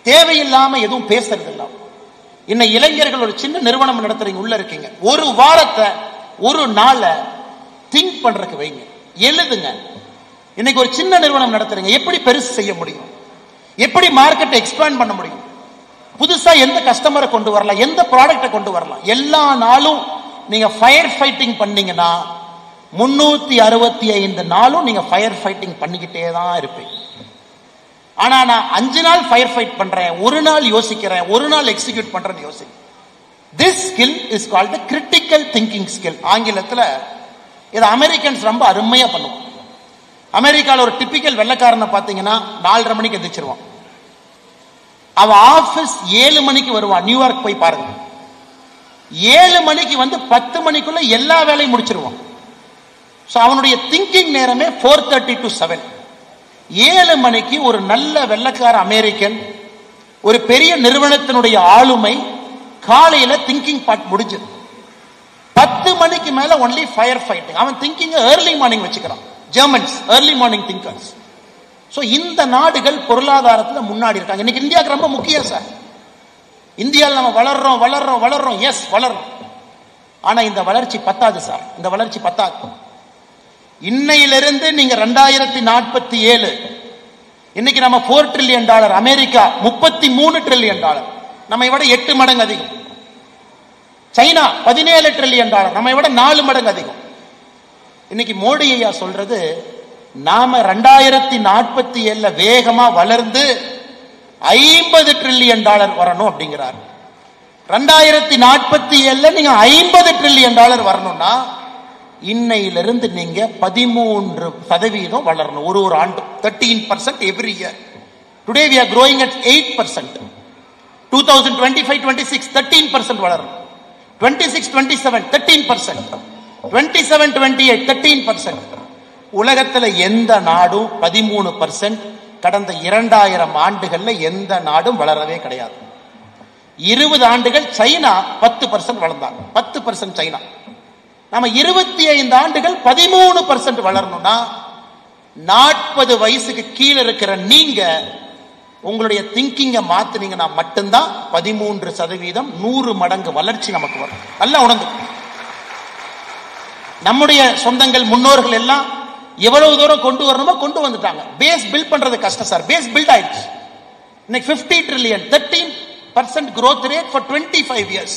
தேவையில்லாம எதுவும் பேசுறது இல்ல. இன்னும் இளைஞர்கள் ஒரு சின்ன நிறுவனம் நடத்துறீங்க, உள்ள இருக்கீங்க, ஒரு வாரத்தை ஒரு நாளை திங்க் பண்றதுக்கு வைங்க, எழுதுங்க. இன்னைக்கு ஒரு சின்ன நிறுவனம் நடத்துறீங்க, எப்படி பெருசு செய்ய முடியும், எப்படி மார்க்கெட்டை எக்ஸ்பேண்ட் பண்ண முடியும், புதுசா எந்த கஸ்டமரை கொண்டு வரலாம், எந்த ப்ராடக்டை கொண்டு வரலாம். எல்லா நாளும் நீங்க ஃபயர் ஃபைட்டிங் பண்ணீங்கன்னா 365 நாளும் நீங்க ஃபயர் ஃபைட்டிங் பண்ணிக்கிட்டே தான் இருப்பீங்க. ஆனா நான் 5 நாள் ஃபயர் ஃபைட் பண்றேன், ஒரு நாள் யோசிக்கிறேன், ஒரு நாள் எக்ஸிக்யூட் பண்றேன்னு யோசி. This skill is called the critical thinking skill. ஆங்கிலத்துல இதை அமெரிக்கன்ஸ் ரொம்ப அருமையா பண்ணுவாங்க. அமெரிக்கால ஒரு டிபிக்கல் வெள்ளைக்காரனை பாத்தீங்கன்னா 4:30 மணிக்கு எந்திரிச்சிருவான். அவன் ஆபீஸ் 7 மணிக்கு வருவான். நியூயார்க் போய் பாருங்க, 7 மணிக்கு வந்து 10 மணிக்குள்ள எல்லா வேலையும் முடிச்சிருவான். அவனுடைய திங்கிங் நேரமே 4:30 to 7. 7 மணிக்கு ஒரு நல்ல வெள்ளைக்கார அமெரிக்கன், ஒரு பெரிய நிறுவனத்தினுடைய ஆளுமை, காலையில திங்கிங் பார்ட் முடிஞ்சது. 10 மணிக்கு மேல ஒன்லி ஃபயர் ஃபைட்டிங். அவன் திங்கிங் ஏர்லி மார்னிங் வச்சுக்கிறான். Germans early morning thinkers. இந்த நாடுகள் பொருளாதாரத்தில் முன்னாடி இருக்காங்க. இன்னைக்கு இந்தியாவுக்கு ரொம்ப முக்கியம் சார். இந்தியாவில் நம்ம வளர்றோம் வளர்றோம் வளர்றோம், எஸ் வளர்றோம். ஆனா இந்த வளர்ச்சி பத்தாது சார், இந்த வளர்ச்சி பத்தாது. இன்னையிலிருந்து நீங்க 2047 இன்னைக்கு நம்ம $4 trillion, அமெரிக்கா $33 trillion, நம்மை விட 8 மடங்கு அதிகம். சைனா $17 trillion, நம்மை விட 4 மடங்கு அதிகம். இன்னைக்கு மோடி ஐயா சொல்றது, நாம 2047 வேகமா வளர்ந்து $50 trillion வரணும் அப்படிங்கிறார். 2047 நீங்க $50 trillion வரணும்னா இன்னையிலிருந்து நீங்க 13% வளரணும் ஒரு ஆண்டு. 13% every year. Today we are growing at 8%. 2025-26 13% வளரணும். 26-27 13%. 27-28 13%. உலகத்தில் எந்த நாடும் 13% கடந்த 2000 ஆண்டுகள்ல எந்த நாடும் வளரவே கிடையாது. 20 ஆண்டுகள் சைனா 10% வளர்ந்தாங்க. 10% சைனா. நம்ம 25 ஆண்டுகள் 13% வளரணும்னா 40 வயசுக்கு கீழே இருக்கிற நீங்க உங்களுடைய திங்கிங்க மாத்தினீங்கன்னா மட்டும்தான் 13% 100 மடங்கு வளர்ச்சி நமக்கு வரும். நல்லா உணர்ந்து. நம்முடைய சொந்தங்கள் முன்னோர்கள் எல்லாம் எவ்வளவு தூரம் கொண்டு வரணுமோ கொண்டு வந்துட்டாங்க. பேஸ் பில்ட் பண்றது கஷ்டம் சார். பேஸ் பில்ட் ஆயிடுச்சு. இன்னைக்கு 50 trillion 13% growth rate for 25 years.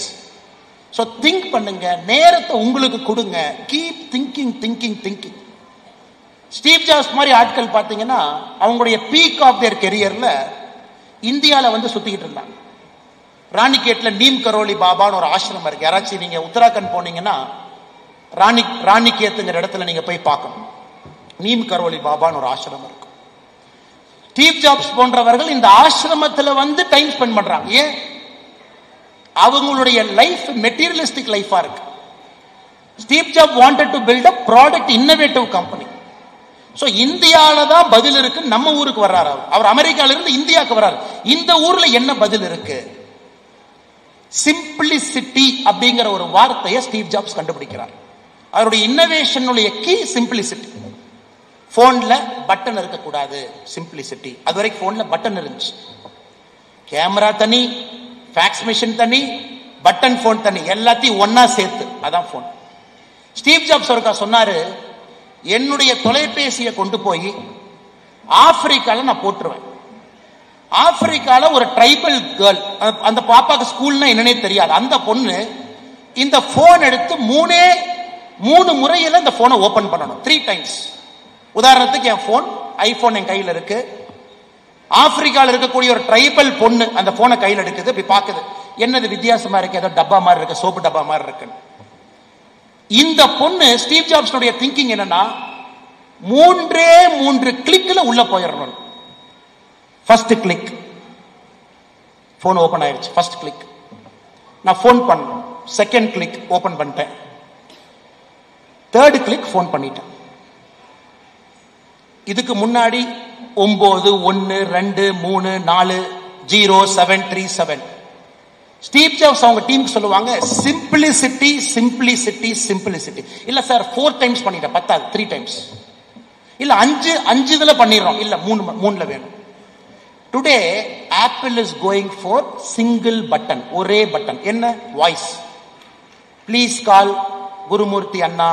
So think பண்ணுங்க, நேரத்தை உங்களுக்கு கொடுங்க. Keep thinking thinking thinking. Steve jobs மாதிரி ஆட்கள் பார்த்தீங்கன்னா அவங்களுடைய பீக் ஆஃப் தேர் கெரியர்ல இந்தியாவில் வந்து சுத்திக்கிட்டு இருந்தாங்க. ராணிகேட்ல நீம் கரோலி பாபான்னு ஒரு ஆசிரமம் இருக்கு. யாராச்சும் நீங்க உத்தராகண்ட் போனீங்கன்னா ராணிகேத்துங்கிற இடத்துல நீங்க போய் பார்க்கணும். நீம் கரோலி பாபான்னு ஒரு ஆசிரமம் இருக்கு. ஸ்டீவ் ஜாப்ஸ் போன்றவர்கள் இந்த ஆசிரமத்தில் வந்து டைம் ஸ்பெண்ட் பண்றாங்க. ஏன்? அவங்களுடைய லைஃப் மெட்டீரியலிஸ்டிக் லைஃபா இருக்கு. Steve Job wanted to build a product innovative company. So இந்தியால தான் பதில் இருக்கு. நம்ம ஊருக்கு வர்றாரு. அவர் அமெரிக்கால இருந்து இந்தியாவுக்கு வர்றாரு. இந்த ஊர்ல என்ன பதில் இருக்கு? சிம்பிளிசிட்டி அப்படிங்கிற ஒரு வார்த்தையை ஸ்டீவ் ஜாப்ஸ் கண்டுபிடிக்கிறார். அவருடைய இன்னோவேஷனுடைய கீ சிம்பிளிசிட்டி. போன்ல பட்டன் இருக்கக்கூடாது, சிம்பிளிசிட்டி. அது வரைக்கும் போன்ல பட்டன் இருந்துச்சு. கேமரா தனி, ஃபேக்ஸ் மிஷின் தனி, பட்டன் போன் தனி, எல்லாத்தையும் ஒன்னா சேர்த்து அதான் போன். ஸ்டீவ் ஜாப்ஸ் ஒருக்கா சொன்னாரு, என்னுடைய தொலைபேசியை கொண்டு போய் ஆப்பிரிக்கால நான் போட்டுருவேன். ஆப்பிரிக்கால ஒரு ட்ரைபல் கேர்ள், அந்த பாப்பாக்கு ஸ்கூல்னா என்னன்னே தெரியாது. அந்த பொண்ணு இந்த போன் எடுத்து மூணு முறையில இந்த போனை ஓபன் பண்ணணும். 3 times. உதாரணத்துக்கு என் போன் ஐபோன் என் கையில் இருக்கு. ஆப்பிரிக்கால இருக்கக்கூடிய ஒரு ட்ரைபல் பொண்ணு அந்த போனை கையில் எடுக்குது. இப்படி பாக்குது, என்னது வித்தியாசமா இருக்கு, ஏதோ டப்பா மாதிரி இருக்கு, சோப்பு டப்பா மாதிரி இருக்கு. இந்த பொண்ணு ஸ்டீவ் ஜாப்ஸ் திங்கிங் என்னன்னா, 3 கிளிக்ல உள்ள போயிடணும். ஃபர்ஸ்ட் கிளிக், போன் ஓபன் ஆயிடுச்சு. ஃபர்ஸ்ட் கிளிக், நான் போன் பண்ணேன். செகண்ட் கிளிக் ஓபன் பண்ணிட்டேன். தேர்ட் கிளிக் போன் பண்ணிட்டேன். இதுக்கு முன்னாடி 9 1 2 3 4 0 7 3 7. ஸ்டீவ் ஜாப்ஸ் அவங்க டீமுக்கு சொல்லுவாங்க, சிம்பிளிசிட்டி சிம்பிளிசிட்டி சிம்பிளிசிட்டி. இல்ல சார் 4 டைம்ஸ் பண்ணிட்டேன், பத்தாது 3 டைம்ஸ். இல்ல 5 இதுல பண்ணிடுறோம், இல்ல 3ல வேணும். Today Apple is going for single button, ஒரே பட்டன். என்ன? Voice. Please call Gurumurthy anna,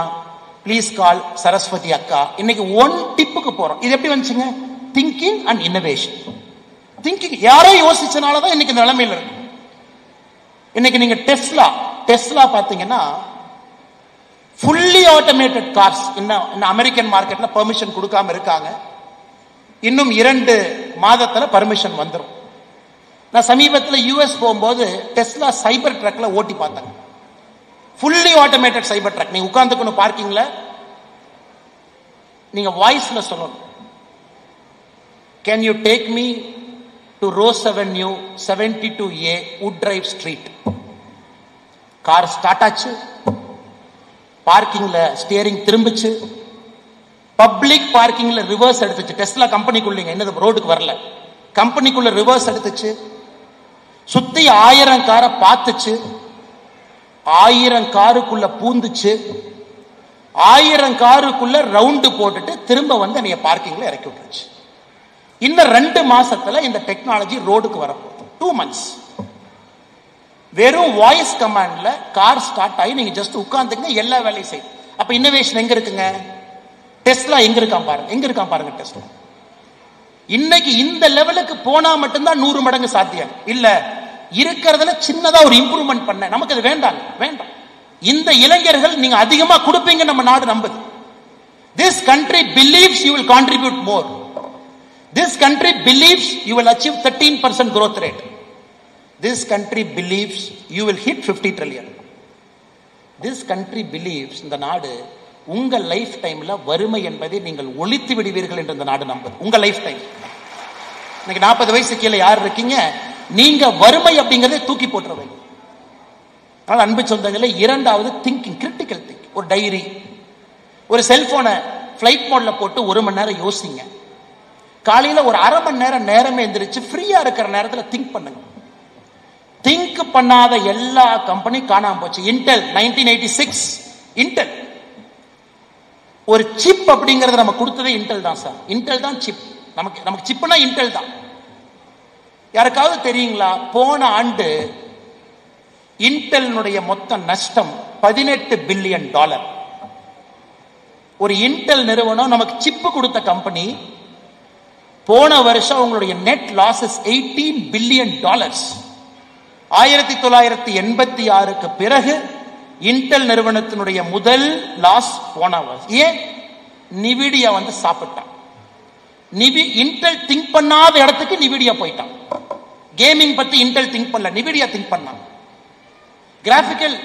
please call Saraswathi akka. இன்னைக்கு 1 டிப்புக்கு போறோம். இது எப்படி வந்துச்சுங்க? Thinking and innovation. திங்கிங் யாரோ யோசிச்சனாலதான் இன்னைக்கு இந்த நிலைமையில இருக்கு. இன்னைக்கு நீங்க டெஸ்லா பாத்தீங்கன்னா ஃபுல்லி ஆட்டோமேட்டட் கார்ஸ் இன்னும் அமெரிக்கன் மார்க்கெட்ல பெர்மிஷன் கொடுக்காம இருக்காங்க. இன்னும் 2 மாதத்துல பர்மிஷன் வந்துடும். நான் சமீபத்தில் யூஎஸ் போகும்போது டெஸ்லா சைபர் ட்ரக்ல ஓட்டி பார்த்தேன். ஃபுல்லி ஆட்டோமேட்டட் சைபர் ட்ரக். நீங்க உட்கார்ந்துக்கணும் பார்க்கிங்ல, நீங்க வாய்ஸ்ல சொல்லணும், can you take me to rose avenue 72A would drive street. Car start ஆச்சு, பார்க்கிங்ல ஸ்டியரிங் திரும்பிச்சு, பப்ளிக் பார்க்கிங்ல ரிவர்ஸ் எடுத்துச்சு. டெஸ்லா கம்பெனிக்குள்ளீங்க, என்னது ரோடுக்கு வரல, கம்பெனிக்குள்ள ரிவர்ஸ் எடுத்துச்சு. சுத்தி 1000 காரை பார்த்துச்சு, 1000 காருக்குள்ள பூந்துச்சு, 1000 காருக்குள்ள ரவுண்டு போட்டுட்டு திரும்ப வந்து நீங்க பார்க்கிங்ல இறக்கி விட்டுருச்சு. இன்னும் 2 மாசத்துல இந்த டெக்னாலஜி ரோடுக்கு வரப்போகுது. 2 months. வெறும் வாய்ஸ் கமாண்ட்ல கார் ஸ்டார்ட் ஆகி நீங்க ஜஸ்ட் உட்கார்ந்துங்க, எல்லா வேலையும் செய்யும். அப்ப இன்னோவேஷன் எங்க இருக்குங்க? டெஸ்லா எங்க இருக்கான் பாருங்க. டெஸ்லா இன்னைக்கு இந்த லெவலுக்கு போனா மட்டும்தான் 100 மடங்கு சாத்தியம். இல்ல இருக்கிறதுல சின்னதா ஒரு இம்ப்ரூவ்மெண்ட் பண்ண, நமக்கு அது வேண்டாம். இந்த இளைஞர்கள் நீங்க அதிகமா கொடுப்பீங்க, நம்ம நாடு நம்புது. This country believes you will contribute more. This country believes you will achieve 13% growth rate. This country believes you will hit 50 trillion. This country believes, இந்த நாடு உங்க லைஃப் டைம்ல வறுமை என்பதை நீங்கள் ஒழித்து விடுவீர்கள் என்று இந்த நாடு நம்புது. உங்க லைஃப் டைம். இன்னைக்கு 40 வயசு கீழே யார் இருக்கீங்க, நீங்க வறுமை அப்படிங்கறதை தூக்கி போட்டுருவீங்க. ஆனால் அன்பு சொந்தங்களே, 2வது திங்கிங், கிரிட்டிக்கல் திங்கிங். ஒரு டைரி, ஒரு செல்போனை பிளைட் மோட்ல போட்டு 1 மணி நேரம் யோசிங்க. காலையில ஒரு 1/2 மணி நேரம் நேரமே எந்திரிச்சு ஃப்ரீயா இருக்கிற நேரத்தில் திங்க் பண்ணுங்க. திங்க் பண்ணாத எல்லா கம்பெனி காணாம போச்சு. இன்டெல் 1986, இன்டெல் ஒரு சிப் அப்படிங்கறது நம்ம கொடுத்ததே இன்டெல் தான் சார். இன்டெல் தான் சிப். நமக்கு சிப்னா இன்டெல் தான். யாருக்காவது தெரியுங்களா, போன ஆண்டு இன்டெல்னுடைய மொத்த நஷ்டம் $18 பில்லியன். ஒரு இன்டெல் நிறுவனம் நமக்கு சிப் கொடுத்த கம்பெனி, போன வருஷம் அவங்களுடைய நெட் லாசஸ் $18 பில்லியன். 1986க்கு பிறகு இன்டெல் நிறுவனத்தினுடைய முதல் லாஸ் போன வருஷம். ஏன்? நிவிடியா வந்து சாப்பிட்டான். இன்டெல் திங்க் பண்ணாத இடத்துக்கு நிவிடியா போயிட்டான். கேமிங் பத்தி இன்டெல் திங்க் பண்ணல, நிவிடியா திங்க் பண்ணான். கிராபிக்கல்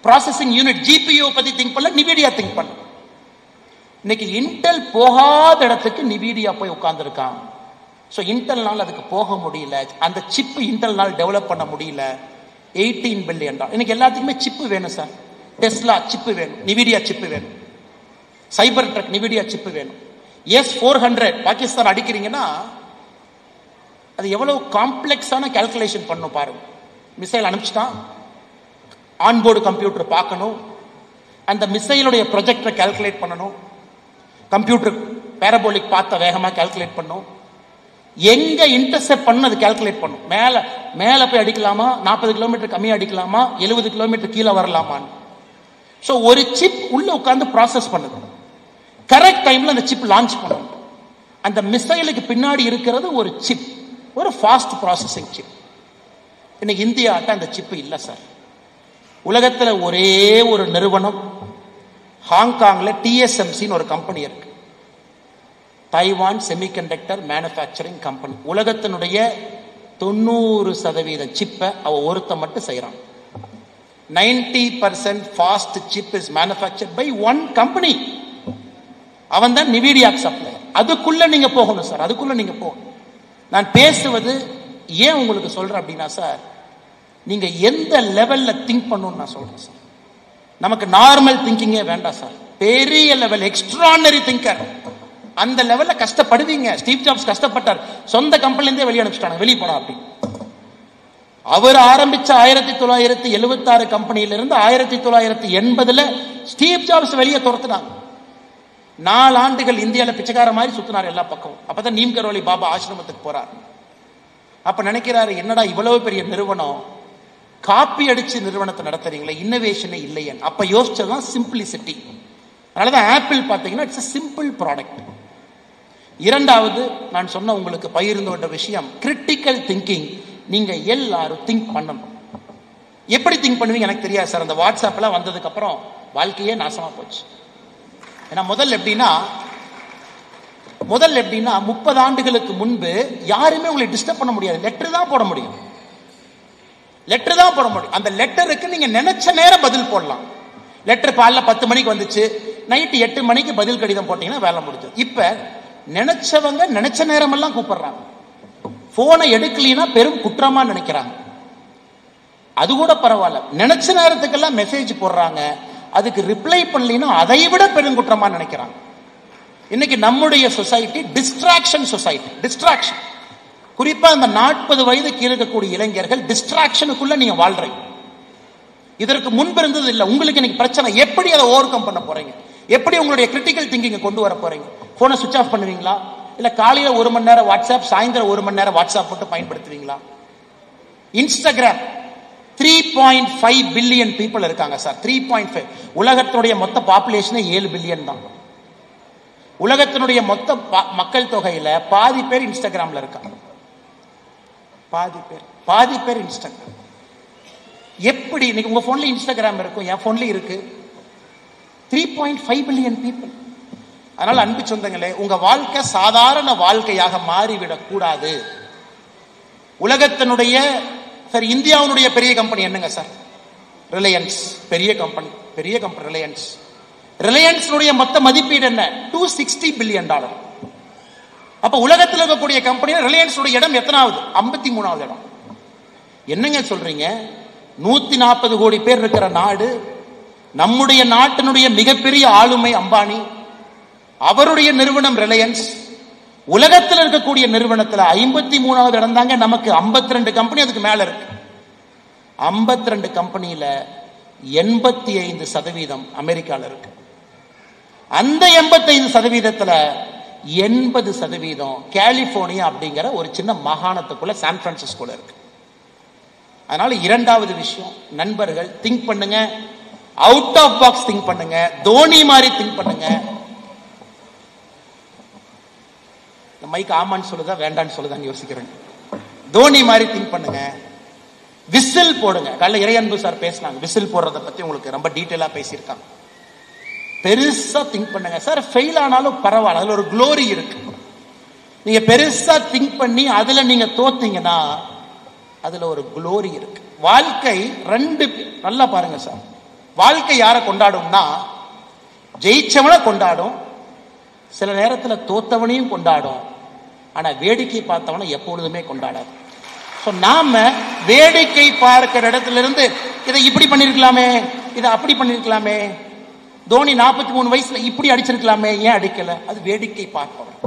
ப்ராசசிங் யூனிட் ஜிபியூ பத்தி திங்க் பண்ணல, நிவிடியா திங்க் பண்ண. இன்னைக்கு இன்டெல் போகாத இடத்துக்கு நிவிடியா போய் உட்கார்ந்துருக்கான். ஸோ இன்டெல்னால் அதுக்கு போக முடியல, அந்த சிப்பு இன்டெல்னால் டெவலப் பண்ண முடியல. $18 பில்லியன். இன்னைக்கு எல்லாத்துக்குமே சிப்பு வேணும் சார். டெஸ்லா சிப்பு வேணும், நிவிடியா சிப்பு வேணும், சைபர் ட்ரக் நிவிடியா சிப்பு வேணும். S-400 பாகிஸ்தான் அடிக்கிறீங்கன்னா அது எவ்வளவு காம்ப்ளெக்ஸான கால்குலேஷன் பண்ணும் பாருங்க. மிசைல் அனுப்பிச்சிட்டான், ஆன்போர்டு கம்ப்யூட்டர் பார்க்கணும், அந்த மிசைலுடைய ப்ரொஜெக்டரை கால்குலேட் பண்ணணும், கம்ப்யூட்டர் பேரபோலிக் பார்த்த வேகமா கால்குலேட் பண்ணும், எங்க இன்டர்செப்ட் பண்ணு அது கால்குலேட் பண்ணும். மேல போய் அடிக்கலாமா, 40 கிலோமீட்டர் கம்மியா அடிக்கலாமா, 70 கிலோமீட்டர் கீழே வரலாமான்னு. ஸோ ஒரு சிப் உள்ள உட்கார்ந்து ப்ராசஸ் பண்ணுது. கரெக்ட் டைம்ல அந்த சிப் லான்ச் பண்ணணும். அந்த மிசைலுக்கு பின்னாடி இருக்கிறது ஒரு சிப், ஒரு ஃபாஸ்ட் ப்ராசஸிங் சிப். இன்னைக்கு இந்தியாட்ட அந்த சிப் இல்லை சார். உலகத்தில் ஒரே ஒரு நிறுவனம், ஹாங்காங்ல TSMCன்னு ஒரு கம்பெனி இருக்கு, தைவான் செமிகண்டக்டர் மேனுஃபேக்சரிங் கம்பெனி. உலகத்தினுடைய 90% சிப்பை அவ ஒருத்த மட்டும் செய்யறான். 90% fast chip is manufactured by one company. அவன் தான் நிவிடியாக் சப்ளை. அதுக்குள்ள நீங்க போகணும் சார், அதுக்குள்ள நீங்க போகணும். நான் பேசுவது ஏன் உங்களுக்கு சொல்றேன் அப்படின்னா சார், நீங்க எந்த லெவல்ல திங்க் பண்ணணும்னு நான் சொல்றேன் சார். நமக்கு நார்மல் திங்கிங்கே வேண்டாம் சார், பெரிய லெவல் எக்ஸ்ட்ரானரி திங்கர். அந்த லெவல்ல கஷ்டப்படுவீங்க. ஸ்டீவ் ஜாப்ஸ் கஷ்டப்பட்டார், சொந்த கம்பெனிலேருந்தே வெளியே அனுப்பிச்சிட்டாங்க, வெளியே போனா அப்படி. அவர் ஆரம்பிச்ச 1976 கம்பெனியிலிருந்து 1980 ஸ்டீவ் ஜாப்ஸ் வெளியே துரத்துனாங்க. 4 ஆண்டுகள் இந்தியாவில் பிச்சைக்கார மாதிரி சுத்தினார் எல்லா பக்கம். அப்பதான் நீம் கரோலி பாபா ஆசிரமத்துக்கு போறார். அப்ப நினைக்கிறாரு, என்னடா இவ்வளவு பெரிய நிறுவனம் காப்பி அடிச்சு நிறுவனத்தை நடத்துறீங்களே, இன்னோவேஷனே இல்லையே. அப்ப யோசிச்சதுதான் சிம்பிளிசிட்டி. அதனாலதான் ஆப்பிள் பாத்தீங்கன்னா இட்ஸ் சிம்பிள் ப்ராடக்ட். இரண்டாவது நான் சொன்ன உங்களுக்கு பகிர்ந்து கொண்ட விஷயம் கிரிட்டிக்கல் திங்கிங். நீங்க எல்லாரும் திங்க் பண்ணணும். எப்படி திங்க் பண்ணுவீங்க எனக்கு தெரியாது சார். அந்த வாட்ஸ்அப்லாம் வந்ததுக்கு அப்புறம் வாழ்க்கையே நாசமா போச்சு. ஏன்னா முதல்ல எப்படின்னா 30 ஆண்டுகளுக்கு முன்பு யாருமே உங்களை டிஸ்டர்ப் பண்ண முடியாது. லெட்டர் தான் போட முடியும், லெட்டர் தான் போட முடியும். அந்த லெட்டருக்கு நீங்க நினைச்ச நேரம் பதில் போடலாம். லெட்டர் காலைல 10 மணிக்கு வந்துச்சு, நைட்டு 8 மணிக்கு பதில் கடிதம் போட்டீங்கன்னா வேலை முடிஞ்சது. இப்ப நினைச்சவங்க நினைச்ச நேரம் எல்லாம் கூப்பிடுறாங்க. போனை எடுக்கலனா பெரும் குற்றமா நினைக்கிறாங்க. அது கூட பரவாயில்ல, நினைச்ச நேரத்துக்கெல்லாம் மெசேஜ் போடுறாங்க, அதுக்கு ரிப்ளை பண்ணலனா அதை விட பெரும் குற்றமா நினைக்கிறாங்க. இன்னைக்கு நம்முடைய சொசைட்டி டிஸ்ட்ராக்ஷன் சொசைட்டி. டிஸ்ட்ராக்ஷன், குறிப்பா இந்த 40 வயது கீழே இருக்கக்கூடிய இளைஞர்கள் டிஸ்ட்ராக்ஷனுக்குள்ள நீங்க வாழ்றீங்க. இதற்கு முன்பு இருந்தது இல்லை. உங்களுக்கு இன்னைக்கு பிரச்சனை, எப்படி அதை ஓவர் கம் பண்ண போறீங்க? எப்படி உங்களுடைய கிரிட்டிக்கல் திங்கிங்கை கொண்டு வர போறீங்க? போனை சுவிட்ச் ஆஃப் பண்ணுவீங்களா? இல்ல காலையில 1 மணி நேரம் வாட்ஸ்அப், சாயந்தரம் 1 மணி நேரம் வாட்ஸ்அப் மட்டும் பயன்படுத்துவீங்களா? இன்ஸ்டாகிராம் 3.5 பில்லியன் பீப்புள் இருக்காங்க சார். 3.5. உலகத்தினுடைய மொத்த பாப்புலேஷனே 7 பில்லியன் தான். உலகத்தினுடைய மொத்த மக்கள் தொகையில பாதி பேர் இன்ஸ்டாகிராம்ல இருக்காங்க. பாதி பேர் இன்ஸ்டாகிராம். எப்படி இன்னைக்கு உங்க போன்ல இன்ஸ்டாகிராம் இருக்கும், என் போன்ல இருக்கு. 3.5 பில்லியன் பீப்புள். அதனால அன்பு சொந்தங்களே, உங்க வாழ்க்கை சாதாரண வாழ்க்கையாக மாறிவிடக் கூடாது. உலகத்தினுடைய சார், இந்தியாவுடைய பெரிய கம்பெனி என்னங்க சார்? ரிலையன்ஸ். பெரிய கம்பெனி ரிலையன்ஸ். ரிலையன்ஸ் மொத்த மதிப்பீடு என்ன? $260 பில்லியன். அப்ப உலகத்தில் இருக்கக்கூடிய கம்பெனி ரிலையன்ஸ் இடம் எத்தனாவது? 53வது இடம். என்னங்க சொல்றீங்க? 140 கோடி பேர் இருக்கிற நாடு. நம்முடைய நாட்டினுடைய மிகப்பெரிய ஆளுமை அம்பானி, அவருடைய நிறுவனம் ரிலையன்ஸ். உலகத்தில் இருக்கக்கூடிய நிறுவனத்தில் 53வது இடம் தாங்க. நமக்கு 52 கம்பெனி அதுக்கு மேல இருக்கு. 52 கம்பெனியில 85% அமெரிக்கால இருக்கு. அந்த 85%த்துல 80% கலிபோர்னியா அப்படிங்கிற ஒரு சின்ன மாகாணத்துக்குள்ள சான் பிரான்சிஸ்கோல இருக்கு. அதனால இரண்டாவது விஷயம், நண்பர்கள் திங்க் பண்ணுங்க, அவுட் ஆஃப் பாக்ஸ் திங்க் பண்ணுங்க, தோனி மாதிரி திங்க் பண்ணுங்க. மைக் ஆமான்னு சொல்லுதா வேண்டான்னு சொல்லுதான்னு யோசிக்கிறேன். தோனி மாதிரி திங்க் பண்ணுங்க, விசில் போடுங்க. காலைல இறையன்பு சார் பேசினாங்க, விசில் போடுறத பத்தி உங்களுக்கு ரொம்ப டீட்டெயிலா பேசியிருக்காங்க. பெருசா திங்க் பண்ணுங்க சார். ஃபெயில் ஆனாலும் பரவாயில்ல, அதுல ஒரு க்ளோரி இருக்கு. நீங்க பெருசா திங்க் பண்ணி அதுல நீங்க தோத்தீங்கன்னா அதுல ஒரு க்ளோரி இருக்கு. வாழ்க்கை நல்லா பாருங்க சார், வாழ்க்கை யாரை கொண்டாடும்னா ஜெயிச்சவனை கொண்டாடும், சில நேரத்தில் தோத்தவனையும் கொண்டாடும். ஆனா வேடிக்கை பார்த்தவனை எப்பொழுதுமே கொண்டாடாது. நாம வேடிக்கை பார்க்கிற இடத்துல இருந்து இதை இப்படி பண்ணிருக்கலாமே, இதை அப்படி பண்ணிருக்கலாமே, தோனி 43 வயசுல இப்படி அடிச்சிருக்கலாமே, ஏன் அடிக்கல, அது வேடிக்கை பார்ப்பவன்.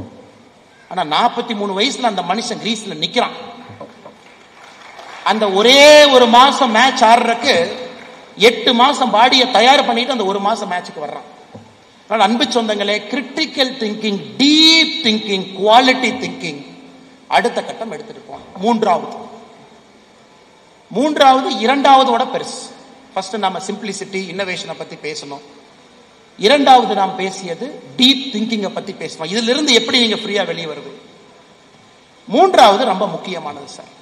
ஆனா 43 வயசுல அந்த மனுஷன் கிரீஸ்ல நிக்கிறான். அந்த ஒரே ஒரு மாசம் மேட்ச் ஆடுறதுக்கு 8 மாசம் பாடியை தயார் பண்ணிட்டு அந்த ஒரு மாசம் மேட்சுக்கு வர்றான். அன்பு சொந்தங்களே, critical thinking, deep thinking, quality thinking அடுத்த கட்டம் எடுத்துட்டு போகணும். மூன்றாவது இரண்டாவதோட பெருசு. ஃபர்ஸ்ட் நாம சிம்பிளிசிட்டி, இன்னோவேஷனை பத்தி பேசணும். இரண்டாவது நாம் பேசியது டீப் திங்கிங்கை பத்தி பேசணும். இதுல இருந்து எப்படி நீங்க ஃப்ரீயா வெளியே வருது. மூன்றாவது ரொம்ப முக்கியமானது சார்,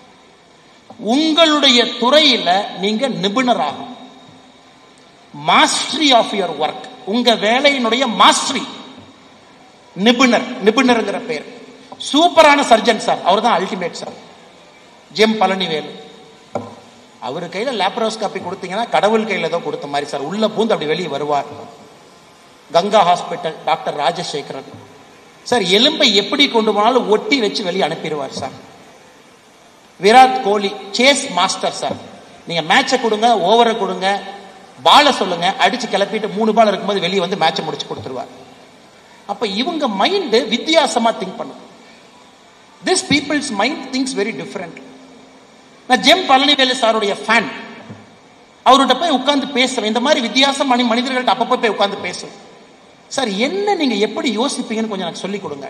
உங்களுடைய துறையில நீங்க நிபுணராகும். மாஸ்டரி ஆஃப் யுவர் ஒர்க், உங்க வேலையினுடைய மாஸ்டரி. நிபுணர்ங்கிற பேர். சூப்பரான சர்ஜன் சார், அவர் தான் அல்டிமேட் சார். ஜெம் பழனிவேல் அவர் கையில லேப்ரோஸ்கோபி கொடுத்தீங்கன்னா கடவுள் கையில ஏதோ கொடுத்த மாதிரி சார். உள்ள பூந்து அப்படி வெளியே வருவார். Ganga hospital doctor Rajasekaran sir, எலும்பை எப்படி கொண்டு போனாலும் ஒட்டி வச்சு வெளியே அனுப்பிடுவார் sir. Virat Kohli chase master sir. நீங்க மேட்சை கொடுங்க, ஓவரை கொடுங்க, பாலை சொல்லுங்க, அடிச்சு கிளப்பிட்டு 3 பால் இருக்கும்போது வெளியே வந்து மேட்சை முடிச்சு கொடுத்துருவார். அப்ப இவங்க மைண்ட் வித்தியாசமா திங்க் பண்ணும். This people's mind thinks very different. நான் ஜெம் பழனிவேலு சாருடைய ஃபேன். அவர்கிட்ட போய் உட்கார்ந்து பேசுவேன். இந்த மாதிரி வித்தியாசம் மனிதர்கள்ட்ட அப்பப்போ போய் உட்கார்ந்து பேசுவேன். சார் என்ன நீங்க எப்படி யோசிப்பீங்கன்னு கொஞ்சம் எனக்கு சொல்லிக் கொடுங்க.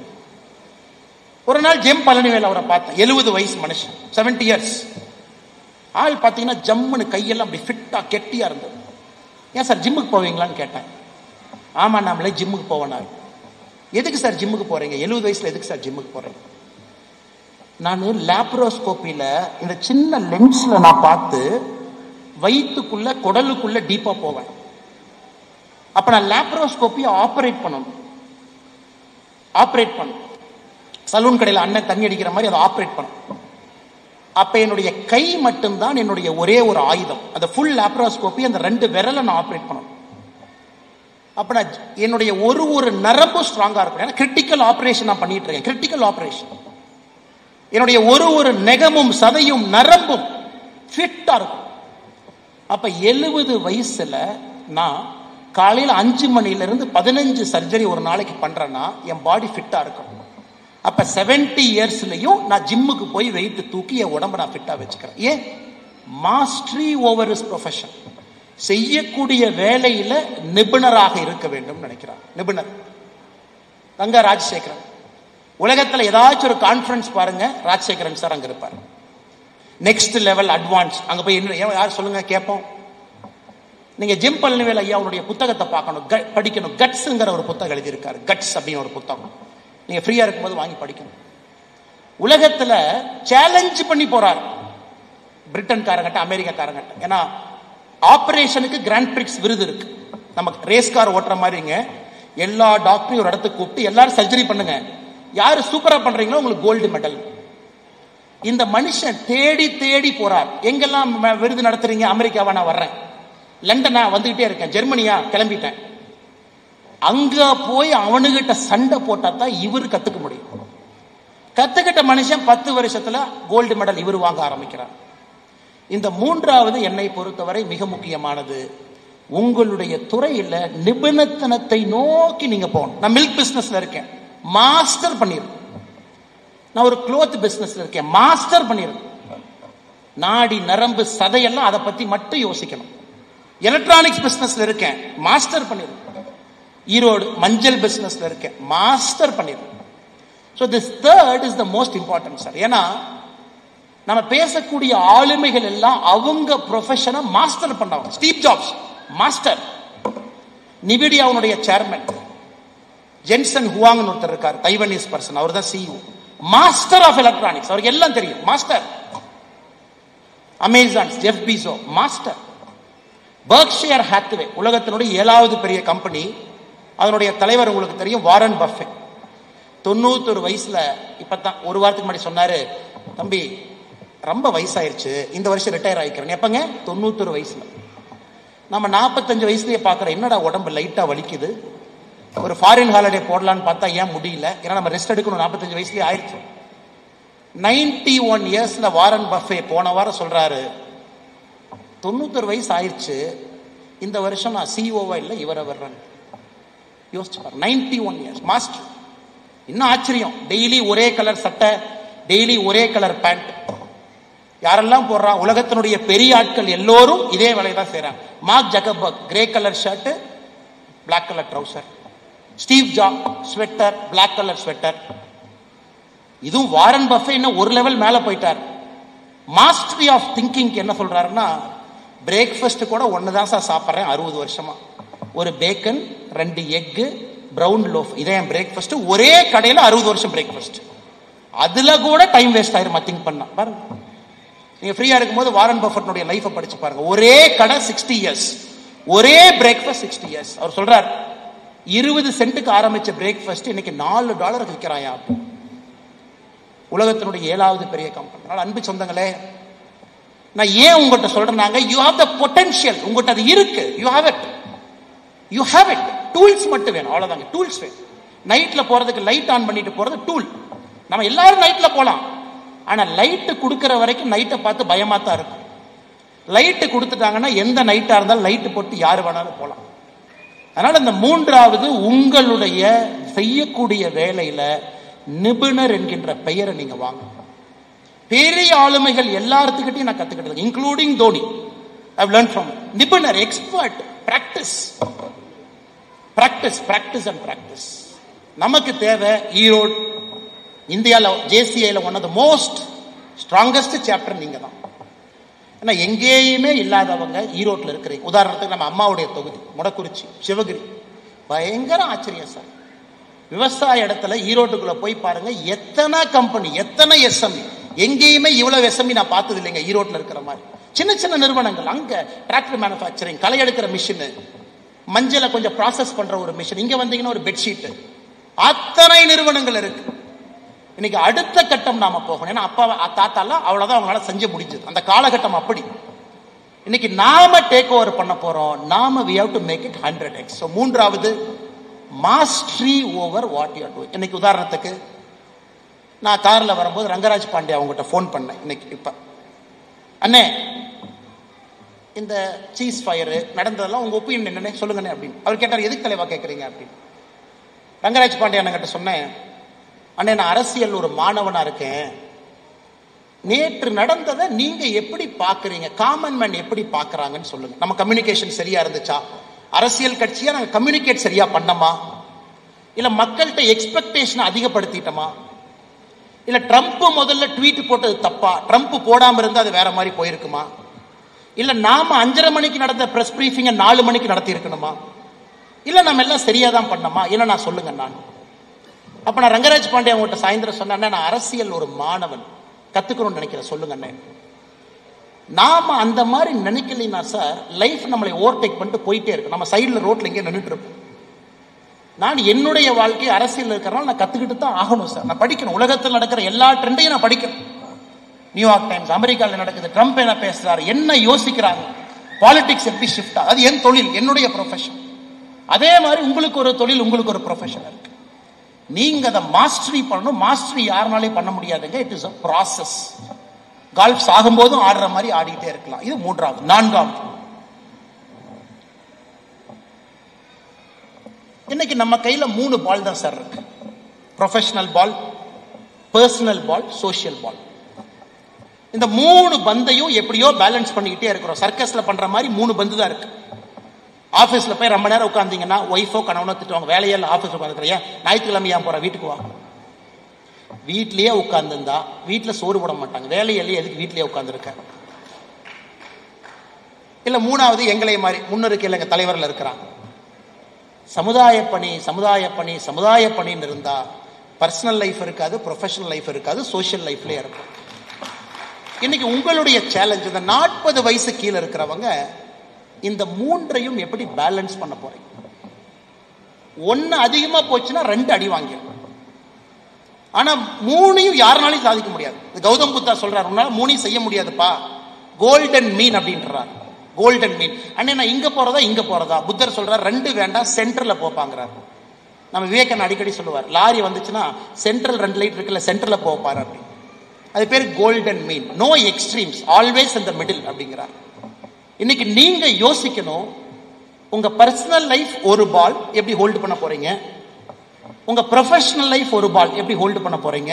ஒரு நாள் ஜெம் பழனிவேலு அவரை பார்த்தேன். 70 வயசு மனுஷன், 70 இயர்ஸ். ஆள் பார்த்தீங்கன்னா ஜம்முன்னு கையெல்லாம் அப்படி ஃபிட்டா கெட்டியா இருந்தது. ஏன் சார் ஜிம்முக்கு போவீங்களான்னு கேட்டேன். ஆமா நாமளே ஜிம்முக்கு போவேனாரு. எதுக்கு சார் ஜிம்முக்கு போறீங்க? 70 வயசுல எதுக்கு சார் ஜிம்முக்கு போறீங்க? நான் லேப்ரோஸ்கோப்பில இந்த சின்ன லென்ஸ்ல நான் பார்த்து வயிற்றுக்குள்ள குடலுக்குள்ள டீப்பா போவேன். அப்ப நான் லேப்ரோஸ்கோப்பியை ஆபரேட் பண்ணணும். சலூன் கடையில் அண்ணன் தண்ணி அடிக்கிற மாதிரி அதை ஆபரேட் பண்ணணும். அப்ப என்னுடைய கை மட்டும்தான் என்னுடைய ஒரே ஒரு ஆயுதம். அந்த ஃபுல் லேப்ரோஸ்கோப்பி அந்த 2 விரலை நான் ஆபரேட் பண்ணணும். அப்ப நான் என்னுடைய ஒரு நரம்பு ஸ்ட்ராங்கா இருக்கும். ஏன்னா கிரிட்டிக்கல் ஆபரேஷன் நான் பண்ணிட்டு இருக்கேன். Critical operation. என்னுடைய ஒரு நெகமும் சதையும் நரம்பும் ஃபிட்டா இருக்கும். அப்ப 70 வயசுல நான் காலையில 5 மணிலிருந்து 15 சர்ஜரி ஒரு நாளைக்கு பண்றேன்னா என் பாடி ஃபிட்டா இருக்கும். அப்ப 70 இயர்ஸ்லயும் நான் ஜிம்முக்கு போய் வெயிட் தூக்கி என் உடம்பை நான் ஃபிட்டா வச்சுக்கிறேன். ஏன்? Mastery over is profession. செய்யக்கூடிய வேலையில நிபுணராக இருக்க வேண்டும் நினைக்கிறார். நிபுணர் கங்கா ராஜசேகரன். உலகத்துல ஏதாச்சும் ஒரு கான்ஃபரன்ஸ் பாருங்க, ராஜசேகரன் சார் அங்க இருப்பார். Next level advance. அங்க போய் என்ன யார் சொல்லுங்க கேட்போம். நீங்க ஜெம் பழனிவேலு ஐயா அவருடைய புத்தகத்தை பார்க்கணும், படிக்கணும். கட்ஸ்ங்கிற ஒரு புத்தகம் எழுதியிருக்காரு. கட்ஸ் அப்படின்னு ஒரு புத்தகம். நீங்க ஃப்ரீயா இருக்கும்போது வாங்கி படிக்கணும். உலகத்துல சேலஞ்ச் பண்ணி போறாரு பிரிட்டன்காரங்கிட்ட, அமெரிக்காரங்கிட்ட. ஏன்னா ஆபரேஷனுக்கு கிராண்ட் பிரிக்ஸ் விருது இருக்கு. நமக்கு ரேஸ் கார் ஓட்டுற மாதிரிங்க. எல்லா டாக்டரையும் ஒரு இடத்துக்கு கூப்பிட்டு எல்லாரும் சர்ஜரி பண்ணுங்க, யாரு சூப்பரா பண்றீங்களோ உங்களுக்கு கோல்டு மெடல். இந்த மனுஷன் தேடி தேடி போறார். எங்கெல்லாம் விருது நடத்துறீங்க? அமெரிக்காவா நான் வர்றேன், லண்டனா வந்துகிட்டே இருக்கேன், ஜெர்மனியா கிளம்பிட்டேன். அங்க போய் அவனுகிட்ட சண்டை போட்டா தான் இவர் கத்துக்க முடியும். கத்துக்கிட்ட மனுஷன் 10 வருஷத்துல கோல்டு மெடல் இவர் வாங்க ஆரம்பிக்கிறார். இந்த 3வது என்னை பொறுத்தவரை மிக முக்கியமானது. உங்களுடைய துறையில நிபுணத்தனத்தை நோக்கி நீங்க போகணும். நான் மில்க் பிசினஸ்ல இருக்கேன், மாஸ்டர் பண்ணிருக்கேன். நான் ஒரு க்ளோத் பிசினஸ்ல இருக்கேன், மாஸ்டர் பண்ணிருக்கேன். நாடி நரம்பு சதையெல்லாம் அதை பத்தி மட்டும் யோசிக்கணும். எலக்ட்ரானிக்ஸ் பிசினஸ்ல இருக்கேன், மாஸ்டர் பண்ணிருக்கேன். ஈரோடு மஞ்சள் பிசினஸ்ல இருக்கேன், மாஸ்டர் பண்ணிருக்கேன். So this third is the most important sir. ஏன்னா நம்ம பேசக்கூடிய ஆளுமைகள் எல்லாம் அவங்க ப்ரொஃபஷனை மாஸ்டர் பண்றாங்க. ஸ்டீவ் ஜாப்ஸ் மாஸ்டர், நிவிடியாவுடைய சேர்மன் ஜென்சன் ஹுவாங்னு ஒருத்தர் இருக்கார், தைவனீஸ் பர்சன், அவர் தான் CEO, மாஸ்டர் ஆஃப் எலக்ட்ரானிக்ஸ். அவருக்கு எல்லாம் தெரியும், master. Amazon Jeff piezo master. Berkshire Hathaway உலகத்தினுடைய 7வது பெரிய கம்பெனி, அதனுடைய தலைவர் உங்களுக்கு தெரியும், வாரன் பஃபெட். 91 வயசுல இப்பதான் ஒரு வாரத்துக்கு முன்னாடி சொன்னாரு, தம்பி ரொம்ப வயசாயிருச்சு, இந்த வருஷம் ரிட்டையர் ஆயிக்கிறேன். எப்பங்க? 91 வயசுல. நம்ம 45 வயசுலயே பாக்குறோம், என்னடா உடம்பு லைட்டா வலிக்குது, ஒரு ஃபாரின் ஹாலிடே போடலான்னு பார்த்தா ஏன் முடியல, ஏன்னா நம்ம ரெஸ்ட் எடுக்கணும், 45 வயசுலயே ஆயிடுச்சு. 91 இயர்ஸ்ல வாரன் பஃபே போன வாரம் சொல்றாரு, 91 வயசு ஆயிடுச்சு, இந்த வருஷம் நான் சிஓவா இல்லை இவரை வர்றேன். யோசிச்சு பாரு, 91 இயர்ஸ் மாஸ்டர். இன்னும் ஆச்சரியம், டெய்லி ஒரே கலர் சட்டை, டெய்லி ஒரே கலர் பேண்ட். யாரெல்லாம் போடுறான்? உலகத்தினுடைய பெரிய ஆட்கள் எல்லோரும் இதே வேலையை தான் செய்யறாங்க. Mark Zuckerberg grey colour shirt, black colour trouser. Steve Job sweater, black colour sweater. இதுவும் வாரன் பஃபே இன்னும் ஒரு லெவல் மேல போயிட்டார். மாஸ்டரி ஆஃப் திங்கிங் என்ன சொல்றாருன்னா, பிரேக்ஃபாஸ்ட் கூட ஒண்ணுதான் சார் சாப்பிட்றேன் 60 வருஷமா. ஒரு பேக்கன், 2 எக்கு, பிரவுன் லோஃப், இதே என் பிரேக்ஃபாஸ்ட். ஒரே கடையில 60 வருஷம் பிரேக்ஃபாஸ்ட். அதுல கூட டைம் வேஸ்ட் ஆயிரும் திங்க் பண்ணா. பாருங்க, நீங்க ஃப்ரீயா இருக்கும்போது வாரன் பஃபெட்னுடைய லைஃபை படிச்சு பாருங்க. ஒரே கடை 60 இயர்ஸ், ஒரே பிரேக்ஃபாஸ்ட் 60 இயர்ஸ். அவர் சொல்றார், 20 சென்ட்டுக்கு ஆரம்பிச்ச பிரேக்ஃபாஸ்ட் இன்னைக்கு $4 விற்கிறாயா. உலகத்தினுடைய 7வது பெரிய கம்பெனி. அதனால அன்பு சொந்தங்களே, நான் ஏன் உங்கள்கிட்ட சொல்றேன்னாங்க, யூ ஹேவ் த பொட்டன்ஷியல், உங்கள்கிட்ட அது இருக்கு, யூ ஹேவ் இட். டூல்ஸ் மட்டும் வேணும், அவ்வளவுதாங்க. டூல்ஸ் வேணும். நைட்ல போறதுக்கு லைட் ஆன் பண்ணிட்டு போறது டூல். நம்ம எல்லாரும் நைட்ல போலாம், ஆனா லைட் கொடுக்கிற வரைக்கும் நைட்டை பார்த்து பயமா தான் இருக்கும். லைட்டு கொடுத்துட்டாங்கன்னா எந்த நைட்டா இருந்தாலும் லைட்டு போட்டு யாரு வேணாலும் போலாம். அதனால இந்த மூன்றாவது, உங்களுடைய செய்யக்கூடிய வேலையில நிபுணர் என்கின்ற பெயரை நீங்க வாங்க. பெரிய ஆளுமைகள் எல்லாத்துக்கிட்டையும் நான் கத்துக்கிட்டது, including Dhoni. I learn from நிபுணர், எக்ஸ்பர்ட், பிராக்டிஸ். நமக்கு தேவை ஈரோடு, இந்தியாவில் ஜேசிஐல one of the most strongest chapter நீங்க தான். ஏன்னா எங்கேயுமே இல்லாதவங்க ஈரோட்டில் இருக்கிறீங்க. உதாரணத்துக்கு நம்ம அம்மாவுடைய தொகுதி மொடக்குறிச்சி, சிவகிரி, பயங்கர ஆச்சரியம் சார். விவசாய இடத்துல ஈரோட்டுக்குள்ள போய் பாருங்க, எத்தனை கம்பெனி, எத்தனை எஸ்எம்இ. எங்கேயுமே இவ்வளவு எஸ்எம்இ நான் பார்த்தது இல்லைங்க ஈரோட்டில் இருக்கிற மாதிரி. சின்ன சின்ன நிறுவனங்கள், அங்க டிராக்டர் மேனுஃபேக்சரிங், களை எடுக்கிற மிஷின், மஞ்சளை கொஞ்சம் ப்ராசஸ் பண்ற ஒரு மிஷின், இங்க வந்தீங்கன்னா ஒரு பெட்ஷீட், அத்தனை நிறுவனங்கள் இருக்கு. இன்னைக்கு அடுத்த கட்டம் நாம போகணும். ஏன்னா அப்பா தாத்தாலாம் அவ்வளவுதான் அவங்களால செஞ்சு முடிஞ்சது, அந்த காலகட்டம் அப்படி. இன்னைக்கு நாம டேக் ஓவர் பண்ண போறோம். நாம we have to make it 100x. So மூன்றாவது, mastery over what you are doing. இன்னைக்கு உதாரணத்துக்கு நான் கார்ல வரும்போது ரங்கராஜ் பாண்டே அவங்ககிட்ட போன் பண்ணேன். இன்னைக்கு இப்ப அண்ணே, இந்த சீஸ் ஃபயர் நடந்ததெல்லாம் உங்க ஒப்பீனியன் என்னன்னு சொல்லுங்கண்ணே அப்படின்னு. அவர் கேட்டார், எதுக்கு தலைவா கேட்கறீங்க அப்படின்னு. ரங்கராஜ் பாண்டே அண்ணங்கிட்ட சொன்னேன், அண்ணே நான் அரசியல் ஒரு மாணவனா இருக்கேன், நேற்று நடந்ததை நீங்க எப்படி பாக்குறீங்க, காமன் மேன் எப்படி பாக்குறாங்கன்னு சொல்லுங்க. நம்ம கம்யூனிகேஷன் சரியா இருந்துச்சா, அரசியல் கட்சியா நாங்க கம்யூனிகேட் சரியா பண்ணமா, இல்ல மக்கள்கிட்ட எக்ஸ்பெக்டேஷன் அதிகப்படுத்திட்டோமா, இல்ல ட்ரம்ப் முதல்ல ட்வீட் போட்டது தப்பா, ட்ரம்ப் போடாம இருந்தா அது வேற மாதிரி போயிருக்குமா, இல்ல நாம 5:30 மணிக்கு நடந்த பிரஸ் பிரீஃபிங்க 4 மணிக்கு நடத்தி இருக்கணுமா, இல்ல நம்ம எல்லாம் சரியா தான் பண்ணமா, இல்ல நான் சொல்லுங்க. நான் அப்ப நான் ரங்கராஜ் பாண்டே அவங்ககிட்ட சாயந்தரம் சொன்னேன், நான் அரசியல் ஒரு மாணவன், கத்துக்கணும்னு நினைக்கிறேன், சொல்லுங்க. நாம அந்த மாதிரி நினைக்கலனா சார், லைஃப் நம்மளை ஓவர்டேக் பண்ணிட்டு போயிட்டே இருக்கு. நம்ம சைடுல ரோட்ல இங்கே நின்றுட்டு இருப்போம். நான் என்னுடைய வாழ்க்கை அரசியல் இருக்கிறனால நான் கத்துக்கிட்டு தான் ஆகணும் சார். நான் படிக்கணும், உலகத்தில் நடக்கிற எல்லா ட்ரெண்டையும் நான் படிக்கணும். நியூயார்க் டைம்ஸ், அமெரிக்காவில் நடக்குது, ட்ரம்ப் என்ன பேசுறாரு, என்ன யோசிக்கிறாங்க, பாலிடிக்ஸ் எப்படி ஷிஃப்ட் ஆகுது, அது என் தொழில், என்னுடைய ப்ரொஃபஷன். அதே மாதிரி உங்களுக்கு ஒரு தொழில், உங்களுக்கு ஒரு ப்ரொஃபஷன் இருக்கு. நீங்க அதை மாஸ்டரி பண்ணணும். மாஸ்டரி யாருனாலே பண்ண முடியாதுங்க, it is a process. Golf சாகும்போதும் ஆடுற மாதிரி ஆடிட்டே இருக்கலாம். இது மூன்றாவது. நான்காவது, இன்னைக்கு நம்ம கையில 3 பால் தான் சார் இருக்கு. ப்ரொஃபஷனல் பால், பர்சனல் பால், சோஷியல் பால். இந்த 3 பந்தையும் எப்படியோ பேலன்ஸ் பண்ணிக்கிட்டே இருக்கிறோம். சர்க்கஸ்ல பண்ற மாதிரி 3 பந்து தான் இருக்கு. ஆபீஸ்ல போய் ரொம்ப நேரம் உட்கார்ந்தீங்கன்னா ஒய்ஃபோ கணவனோ திட்டுவாங்க, வேலையில ஆபீஸ்ல உட்காந்துக்கிறியா, ஞாயிற்றுக்கிழமை ஏன் போற, வீட்டுக்கு வா. வீட்லயே உட்கார்ந்துருந்தா வீட்டுல சோறு போட மாட்டாங்க, வேலையிலேயே எதுக்கு வீட்லயே உட்கார்ந்துருக்க. இல்ல மூணாவது, எங்களை மாதிரி முன்னருக்கு இல்லைங்க தலைவர்கள் இருக்கிறாங்க. சமுதாய பணி, சமுதாய பணி, சமுதாய பணின்னு இருந்தா பர்சனல் லைஃப் இருக்காது, ப்ரொஃபஷனல் லைஃப் இருக்காது, சோஷியல் லைஃப்லயே இருக்கும். இன்னைக்கு உங்களுடைய சேலஞ்ச், இந்த 40 வயசு கீழே இருக்கிறவங்க இந்த 3ஐயும் எப்படி பேலன்ஸ் பண்ண போறீங்க? 1 அதிகமா போச்சுன்னா 2 அடி வாங்கிடும். ஆனா 3ஐயும் யாருனாலையும் சாதிக்க முடியாது. கௌதம் புத்தா சொல்றாரு, உன்னால 3ஐயும் செய்ய முடியாதுப்பா, கோல்டன் மீன் அப்படின்றார். கோல்டன் மீன் அண்ணே, நான் இங்க போறதா இங்க போறதா? புத்தர் சொல்றார் 2 வேண்டாம், சென்டர்ல போப்பாங்கிறார். நம்ம விவேகன் அடிக்கடி சொல்லுவார், லாரி வந்துச்சுன்னா சென்ட்ரல் 2 லைட் இருக்குல்ல, சென்டர்ல போப்பாரு அப்படி. அது பேர் கோல்டன் மீன். No extremes, always in the middle அப்படிங்கிறார். இன்னைக்கு நீங்க யோசிக்கணும், உங்க பர்சனல் லைஃப் ஒரு பால் எப்படி ஹோல்டு பண்ண போறீங்க, உங்க ப்ரொஃபஷனல் லைஃப் ஒரு பால் எப்படி ஹோல்டு பண்ண போறீங்க.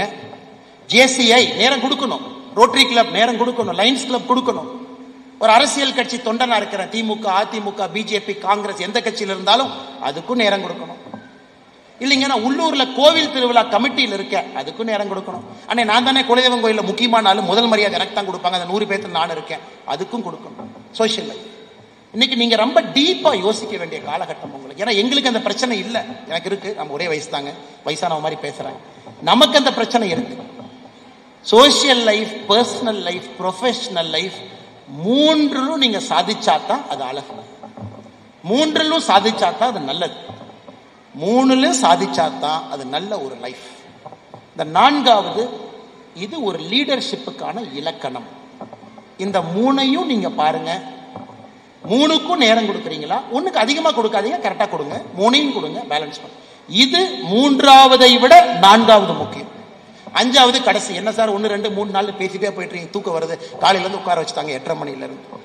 ஜேசிஐ நேரம் கொடுக்கணும், ரோட்டரி கிளப் நேரம் கொடுக்கணும், லைன்ஸ் கிளப் கொடுக்கணும். ஒரு அரசியல் கட்சி தொண்டனா இருக்கிற திமுக, அதிமுக, பிஜேபி, காங்கிரஸ், எந்த கட்சியில் இருந்தாலும் அதுக்கும் நேரம் கொடுக்கணும். இல்லைங்க நான் உள்ளூர்ல கோவில் திருவிழா கமிட்டியில் இருக்க, அதுக்கும் நேரம் கொடுக்கணும். அண்ணே நான் தானே குலதெய்வம் கோயில முக்கியமான ஆளு, முதல் மரியாதை எனக்கு தான் கொடுப்பாங்க, அந்த 100 பேர்த்துல நான் இருக்கேன், அதுக்கும் கொடுக்கணும். சோஷியல் லைஃப் இன்னைக்கு நீங்க ரொம்ப டீப்பா யோசிக்க வேண்டிய காலகட்டம் உங்களுக்கு. ஏன்னா எங்களுக்கு அந்த பிரச்சனை இல்லை, எனக்கு இருக்கு, நம்ம ஒரே வயசு தாங்க, வயசானவ மாதிரி பேசுறாங்க, நமக்கு அந்த பிரச்சனை இருக்கு. Social life, personal life, professional life, 3லும் நீங்க சாதிச்சாதான் அது அழகு, 3லும் சாதிச்சாதான் அது நல்லது, 3லும் சாதிச்சாதான் அது நல்ல ஒரு லைஃப். இந்த 4வது, இது ஒரு லீடர்ஷிப்புக்கான இலக்கணம். இந்த மூணையும் நீங்க பாருங்க. மூணுக்கும் நேரம் கொடுக்குறீங்களா? ஒண்ணுக்கு அதிகமா கொடுக்காதீங்க, கரெக்டா கொடுங்க. மூணையும் கொடுங்க, பேலன்ஸ் பண்ணுங்க. இது மூன்றாவதை விட நான்காவது முக்கியம். அஞ்சாவது கடைசி. என்ன சார் 1 2 3 நாள் பேசிட்டே போயிட்டு தூக்கம் வருது, காலையில இருந்து உட்கார வச்சுட்டாங்க 8:30 மணில இருந்து.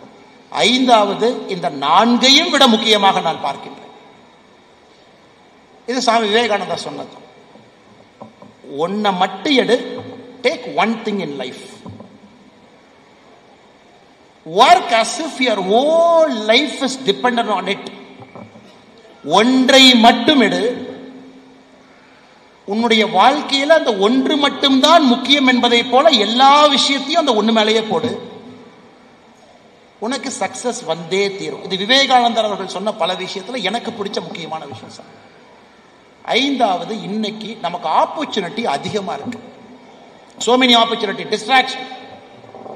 ஐந்தாவது இந்த நான்கையும் விட முக்கியமாக நான் பார்க்கின்றேன். இது சுவாமி விவேகானந்தா சொன்னது. ஒன்ன மட்டும் எடு. Take one thing in life. Work as if your whole life is dependent on it. ஒன்றை மட்டும் எடு. உன்னுடைய வாழ்க்கையில அந்த ஒன்று மட்டும்தான் முக்கியம் என்பதை போல எல்லா விஷயத்தையும் அந்த ஒண்ணு மேலேயே போடு. உனக்கு சக்சஸ் வந்தே தீரும். இது விவேகானந்தர் அவர்கள் சொன்ன பல விஷயத்துல எனக்கு பிடிச்ச முக்கியமான விஷயம் சார். ஐந்தாவது, இன்னைக்கு நமக்கு ஆப்பர்ச்சுனிட்டி அதிகமா இருக்கு. So many opportunity, distraction.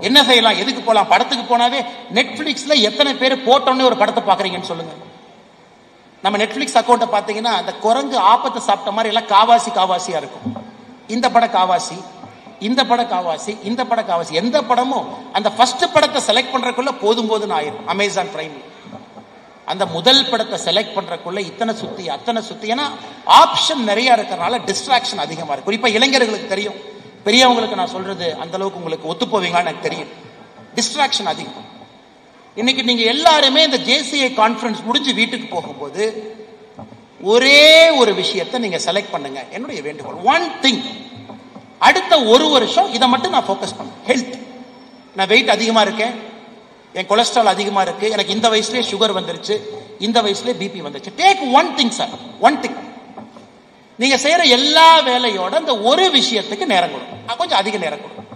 என்ன செய்யலாம், எதுக்கு போலாம்? படத்துக்கு போனாவே நெட்ஃபிளிக்ஸ்ல எத்தனை பேர் போட்டோன்னே ஒரு படத்தை பாக்குறீங்கன்னு சொல்லுங்க. நம்ம நெட்ஃபிளிக்ஸ் அக்கௌண்ட்டை பார்த்தீங்கன்னா அந்த குரங்கு ஆப்பத்தை சாப்பிட்ட மாதிரி எல்லாம் காவாசியா இருக்கும். இந்த படம் காவாசி, இந்த படம் காவாசி, இந்த படம் காவாசி. எந்த படமும் அந்த ஃபர்ஸ்ட் படத்தை செலக்ட் பண்றதுக்குள்ள போதும்னு ஆயிரும். அமேசான் பிரைம் அந்த முதல் படத்தை செலக்ட் பண்றதுக்குள்ள இத்தனை சுத்தி அத்தனை சுத்தி. ஏன்னா ஆப்ஷன் நிறைய இருக்கிறனால டிஸ்ட்ராக்ஷன் அதிகமா இருக்கு. குறிப்பா இளைஞர்களுக்கு தெரியும், பெரியவங்களுக்கு நான் சொல்றது அந்த அளவுக்கு உங்களுக்கு ஒத்து போவீங்கன்னு எனக்கு தெரியும். டிஸ்ட்ராக்ஷன் அதிகம். இன்னைக்கு நீங்க எல்லாருமே இந்த JCI கான்ஃபரன்ஸ் முடிஞ்சு வீட்டுக்கு போகும்போது ஒரே ஒரு விஷயத்தை நீங்க செலக்ட் பண்ணுங்க. என்னுடைய வேண்டுகோள், ஒன் திங். அடுத்த ஒரு வருஷம் இதை மட்டும் நான் ஃபோக்கஸ் பண்ணேன். ஹெல்த். நான் வெயிட் அதிகமா இருக்கேன், என் கொலஸ்ட்ரால் அதிகமா இருக்கு, எனக்கு இந்த வயசுலயே சுகர் வந்துருச்சு, இந்த வயசுலயே BP வந்துருச்சு. Take one thing sir, one thing. நீங்க செய்யற எல்லா வேலையோட அந்த ஒரு விஷயத்துக்கு நேரம் கொடுக்கும், கொஞ்சம் அதிக நேரம் கொடுக்கும்.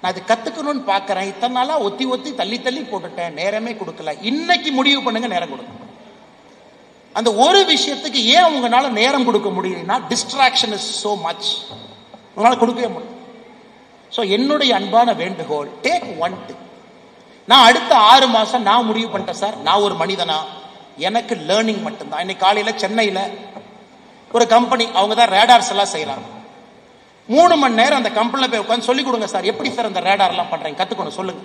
நான் இது கத்துக்கணும்னு பாக்குறேன், இத்தனை நாளா ஒத்தி தள்ளி போட்டுட்டேன், நேரமே கொடுக்கல. இன்னைக்கு முடிவு பண்ணுங்க, நேரம் கொடுங்க. அந்த ஒரு விஷயத்துக்கு ஏன் உங்களால நேரம் கொடுக்க முடியலன்னா டிஸ்ட்ராக்ஷன் இஸ் சோ மச், உங்களால கொடுக்கவே முடியும். சோ என்னுடைய அன்பான வேண்டுகோள், டேக் ஒன் திங். நான் அடுத்த 6 மாசம் நான் முடிவு பண்ணிட்டேன் சார், நான் ஒரு மனிதனா, எனக்கு லேர்னிங் மட்டும்தான். இன்னைக்கு காலையில சென்னையில ஒரு கம்பெனி, அவங்க தான் ரேடார்ஸ் எல்லாம் செய்யறாங்க. 3 மணி நேரம் அந்த கம்பெனில போய் உட்காந்து சொல்லிக் கொடுங்க சார், எப்படி சார் அந்த ரேடார் எல்லாம் பண்றீங்க, கத்துக்கணும் சொல்லுங்க.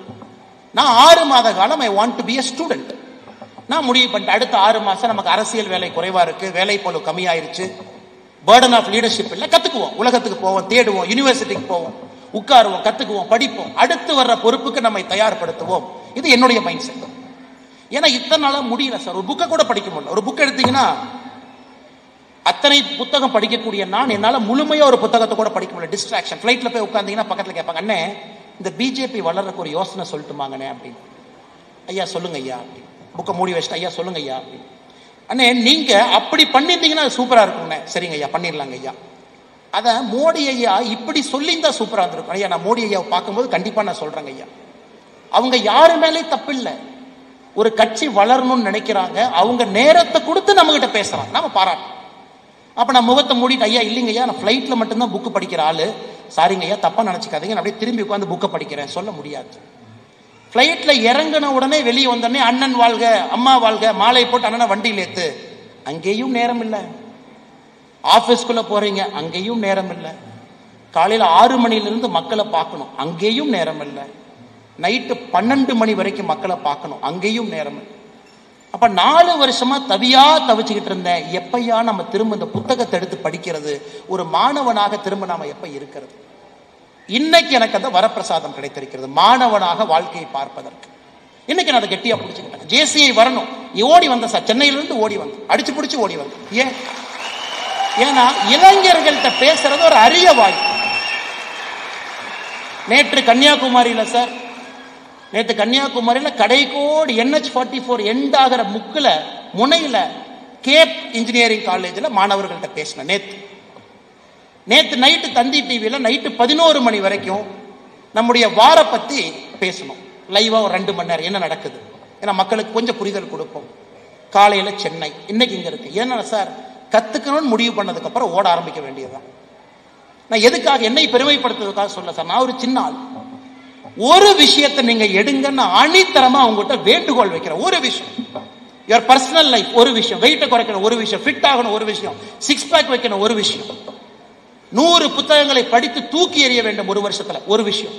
நான் 6 மாத காலம் I want to be a student. நான் முடிவு பண்ணிட்டு அடுத்த 6 மாசம் நமக்கு அரசியல் வேலை குறைவா இருக்கு, வேலை போல கம்மியாயிருச்சு, பர்டன் ஆஃப் லீடர்ஷிப் இல்லை, கத்துக்குவோம், உலகத்துக்கு போவோம், தேடுவோம், யூனிவர்சிட்டிக்கு போவோம், உட்காருவோம், கத்துக்குவோம், படிப்போம், அடுத்து வர்ற பொறுப்புக்கு நம்மை தயார்படுத்துவோம். இது என்னுடைய மைண்ட் செட். ஏன்னா இத்தனை நாளா முடியல சார், ஒரு புக்கை கூட படிக்க முடியல. ஒரு புக் எடுத்தீங்கன்னா அத்தனை புத்தகம் படிக்கக்கூடிய நான் என்னால முழுமையா ஒரு புத்தகத்தை கூட படிக்க முடியல. டிஸ்ட்ராக்ஷன். ஃபிளைட்ல போய் உட்கார்ந்தீங்கன்னா பக்கத்துல கேட்பாங்க, அண்ணே இந்த பிஜேபி வளர்றதுக்கு ஒரு யோசனை சொல்லிட்டுமாங்கண்ணே அப்படின்னு. ஐயா சொல்லுங்க ஐயா அப்படின்னு. புக்கை மூடி வச்சுட்டு ஐயா சொல்லுங்க ஐயா அப்படின்னு. அண்ணே நீங்க அப்படி பண்ணிருந்தீங்கன்னா சூப்பரா இருக்கும்ண்ணே. சரிங்க ஐயா, பண்ணிடலாங்க ஐயா. அத மோடி ஐயா இப்படி சொல்லியிருந்தா சூப்பரா இருந்திருக்கும் ஐயா. நான் மோடி ஐயாவை பார்க்கும்போது கண்டிப்பா நான் சொல்றேங்க ஐயா. அவங்க யாரு மேலே தப்பு இல்லை. ஒரு கட்சி வளரணும்னு நினைக்கிறாங்க, அவங்க நேரத்தை கொடுத்து நம்ம கிட்ட பேசுறாங்க, நாம பாராட்டணும். அப்ப நான் முகத்தை மூடிட்டு ஐயா இல்லைங்க ஐயா, நான் ஃபிளைட்ல மட்டும்தான் புக்கு படிக்கிற ஆளு, சாரிங்க ஐயா தப்பா நினைச்சுக்காதீங்க, நான் அப்படியே திரும்பி உட்காந்து புக்கை படிக்கிறேன் சொல்ல முடியாது. ஃபிளைட்ல இறங்கின உடனே வெளியே வந்தோடனே அண்ணன் வாழ்க அம்மா வாழ்க மாலை போட்டு அண்ணனை வண்டியில் ஏத்து, அங்கேயும் நேரம் இல்லை. ஆபீஸ்க்குள்ள போறீங்க, அங்கேயும் நேரம் இல்லை. காலையில 6 மணிலிருந்து மக்களை பார்க்கணும், அங்கேயும் நேரம் இல்லை. நைட்டு 12 மணி வரைக்கும் மக்களை பார்க்கணும், அங்கேயும் நேரம் இல்லை. அப்ப 4 வருஷமா தவிச்சுக்கிட்டு இருந்தேன், எப்பையா நம்ம திரும்ப இந்த புத்தகத்தை எடுத்து படிக்கிறது, ஒரு மாணவனாக திரும்ப நாம எப்ப இருக்கிறது. இன்னைக்கு எனக்கு அந்த வரப்பிரசாதம் கிடைத்திருக்கிறது, மாணவனாக வாழ்க்கையை பார்ப்பதற்கு. இன்னைக்கு நான் அதை கெட்டியா பிடிச்சுக்கிட்டேன். JCI வரணும், ஓடி வந்தேன் சார், சென்னையிலிருந்து ஓடி வந்தேன், அடிச்சு பிடிச்சு ஓடி வந்தேன். ஏன்னா இளைஞர்கள்ட்ட பேசுறது ஒரு அரிய வாய்ப்பு. நேற்று கன்னியாகுமரியில சார், நேற்று கன்னியாகுமரியில கடைக்கோடு NH44 எண்ட் ஆகிற முக்குல முனையில கேப் இன்ஜினியரிங் காலேஜில் மாணவர்கள்ட்ட பேசினேன். நேற்று நைட்டு தந்தி டிவியில நைட்டு 11 மணி வரைக்கும் நம்முடைய வார பத்தி பேசணும் லைவா, ஒரு 2 மணி நேரம் என்ன நடக்குது, ஏன்னா மக்களுக்கு கொஞ்சம் புரிதல் கொடுப்போம். காலையில சென்னை, இன்னைக்கு இங்க இருக்கு. ஏன்னா சார் கத்துக்கணும்னு முடிவு பண்ணதுக்கு அப்புறம் ஓட ஆரம்பிக்க வேண்டியதுதான். நான் எதுக்காக என்னை பெருமைப்படுத்துறதுக்காக சொல்ல சார், நான் ஒரு சின்ன ஆள். ஒரு விஷயத்தை நீங்க எடுங்கன்னு அணித்தரமா அவங்ககிட்ட வேண்டுகோள் வைக்கிறேன். ஒரு விஷயம், யுவர் பர்சனல் லைஃப் ஒரு விஷயம், வெயிட்டை குறைக்கணும் ஒரு விஷயம், ஃபிட் ஆகணும் ஒரு விஷயம், 6 பேக் வைக்கணும் ஒரு விஷயம், 100 புத்தகங்களை படித்து தூக்கி எறிய வேண்டும் ஒரு வருஷத்துல ஒரு விஷயம்.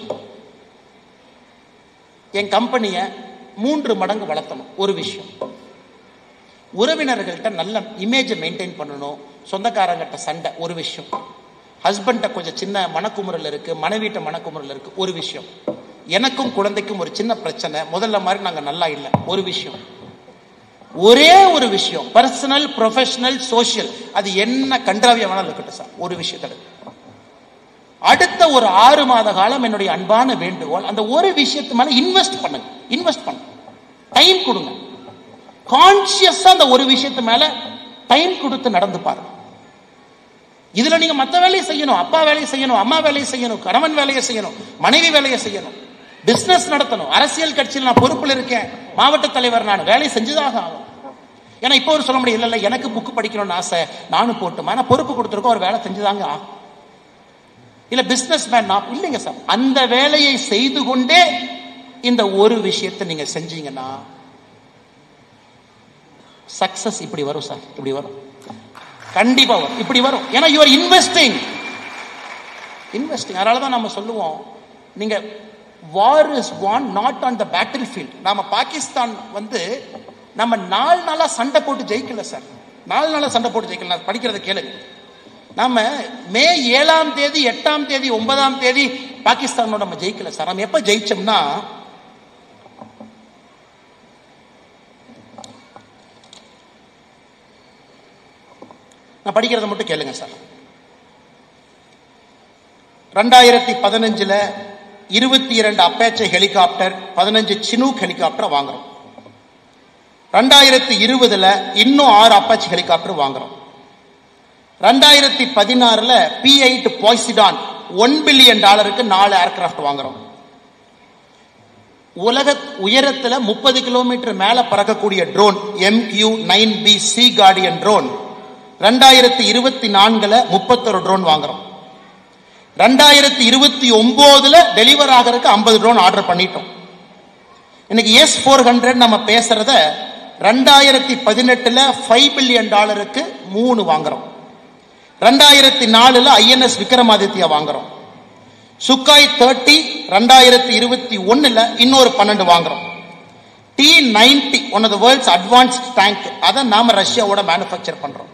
என் கம்பெனியை 3 மடங்கு வளர்த்தணும். ஒரு விஷயம். உறவினர்கள்ட்ட நல்ல இமேஜை மெயின்டைன் பண்ணணும். சொந்தக்காரங்கிட்ட சண்டை ஒரு விஷயம். ஹஸ்பண்ட கொஞ்சம் சின்ன மனக்குமுறல் இருக்கு, மனைவிட்ட மனக்குமுறல் இருக்கு ஒரு விஷயம். எனக்கும் குழந்தைக்கும் ஒரு சின்ன பிரச்சனை, முதல்ல மாதிரி நாங்க நல்லா இல்லை ஒரு விஷயம். ஒரே ஒரு விஷயம், பர்சனல், ப்ரொஃபஷனல், சோசியல், அது என்ன கன்றாவியா வேணாலும் இருக்கட்டும் சார், ஒரு விஷயத்துல அடுத்த ஒரு 6 மாத காலம் என்னுடைய அன்பான வேண்டுகோள், அந்த ஒரு விஷயத்து மேல இன்வெஸ்ட் பண்ணுங்க. இன்வெஸ்ட் பண்ணுங்க, டைம் கொடுங்க. கான்சியஸா அந்த ஒரு விஷயத்து மேல டைம் கொடுத்து நடந்து பாருங்க. இதுல நீங்க மத்த வேலையை செய்யணும், அப்பா வேலையை செய்யணும், அம்மா வேலையை செய்யணும், கணவன் வேலையை செய்யணும், மனைவி வேலையை செய்யணும், பிசினஸ் நடத்தணும். அரசியல் கட்சியில் நான் பொறுப்பில் இருக்கேன், மாவட்ட தலைவர், நான் வேலையை செஞ்சுதாக ஆகும். ஏன்னா இப்போ ஒரு சொல்ல முடியும், இல்ல எனக்கு புக்கு படிக்கணும்னு ஆசை, நானும் போட்டுமா, நான் பொறுப்பு கொடுத்துருக்கோம், ஒரு வேலை செஞ்சுதாங்க ஆகும். இல்ல பிசினஸ் மேன் நான் இல்லைங்க சார், அந்த வேலையை செய்து கொண்டே இந்த ஒரு விஷயத்தை நீங்க செஞ்சீங்கன்னா சக்சஸ் இப்படி வரும் சார், இப்படி வரும், கண்டிப்பா வரும், இப்படி வரும். ஏன்னா யூ ஆர் இன்வெஸ்டிங். அதனாலதான் நம்ம சொல்லுவோம், நீங்க war is won not on the battlefield. நாம பாகிஸ்தான் நம்ம 4 நாளா சண்டை போட்டு ஜெயிக்கல சார், 4 நாளா சண்டை போட்டு ஜெயிக்கல. நான் படிக்கிறத கேளுங்க. நாம மே 7ஆம் தேதி, 8ஆம் தேதி, 9ஆம் தேதி பாகிஸ்தானோட நம்ம ஜெயிக்கல சார். நம்ம எப்ப ஜெயிச்சோம்னா, நான் படிக்கிறத மட்டும் கேளுங்க சார். 2015 22 அப்பாச்சே ஹெலிகாப்டர், 15 சினூக் ஹெலிகாப்டர் வாங்குறோம். 2020 இன்னும் 6 அப்பாச்சி ஹெலிகாப்டர் வாங்குறோம். 2016 P8 பாய்சிடான் $1 பில்லியன் 4 ஏர்கிராப்ட் வாங்குறோம். உலக உயரத்தில் 30 கிலோமீட்டர் மேல பறக்கக்கூடிய drone MQ-9B sea guardian drone 2024 31 drone வாங்குறோம். 2029 டெலிவர் ஆகிறதுக்கு 50 ட்ரோன் ஆர்டர் பண்ணிட்டோம். இன்னைக்கு S-400 நம்ம பேசுறத 2018 $5 பில்லியன் 3 வாங்குறோம். 2004 INS விக்ரமாதித்யா வாங்குறோம். சுக்காய் 30 2021 இன்னொரு 12 வாங்குறோம். T-90 one of the world's advanced tank, அதை நாம ரஷ்யாவோட மேனுஃபேக்சர் பண்றோம்.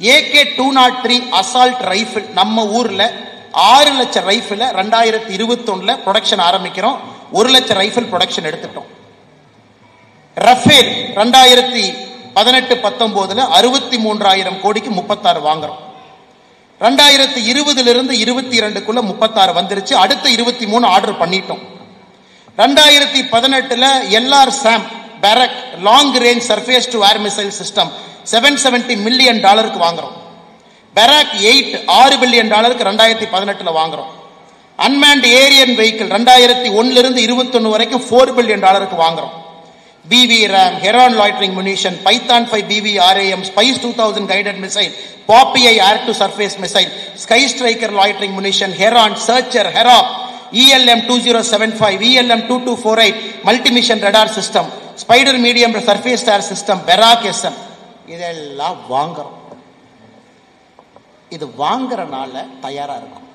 AK-203 அசால்ட் ரைபிள் நம்ம ஊர்ல 6 லட்சம் ரைபிள் 2021 ப்ரொடக்ஷன் ஆரம்பிக்கிறோம். 1 லட்சம் ரைபிள் ப்ரொடக்ஷன் எடுத்துட்டோம். ரஃபேல் 2018-19 63,000 கோடிக்கு 36 வாங்குறோம். 2020 இருந்து 22க்குள்ள 36 வந்துருச்சு. அடுத்த 23 ஆர்டர் பண்ணிட்டோம். 2018 LRSAM Barak long range surface to air missile system $770 million வாங்குறோம். பேரக் 8 $6 பில்லியன் 2018 வாங்குறோம். அன்மேன்ட் ஏரியன் வெஹிக்கிள் 2001 இருந்து 21 வரைக்கும் $4 பில்லியன் வாங்குறோம். BB-RAM, Heron loitering munition, Python 5 BB-RAM, Spice 2000 guided missile, Popeye air-to-surface missile, Sky Striker loitering munition, Heron, Searcher, Hera, ELM-2075, ELM-2248, multi-mission radar system, Spider medium surface air system, Barak SM. இதெல்லாம் வாங்குறோம். இது வாங்குறனால தயாரா இருக்கும்.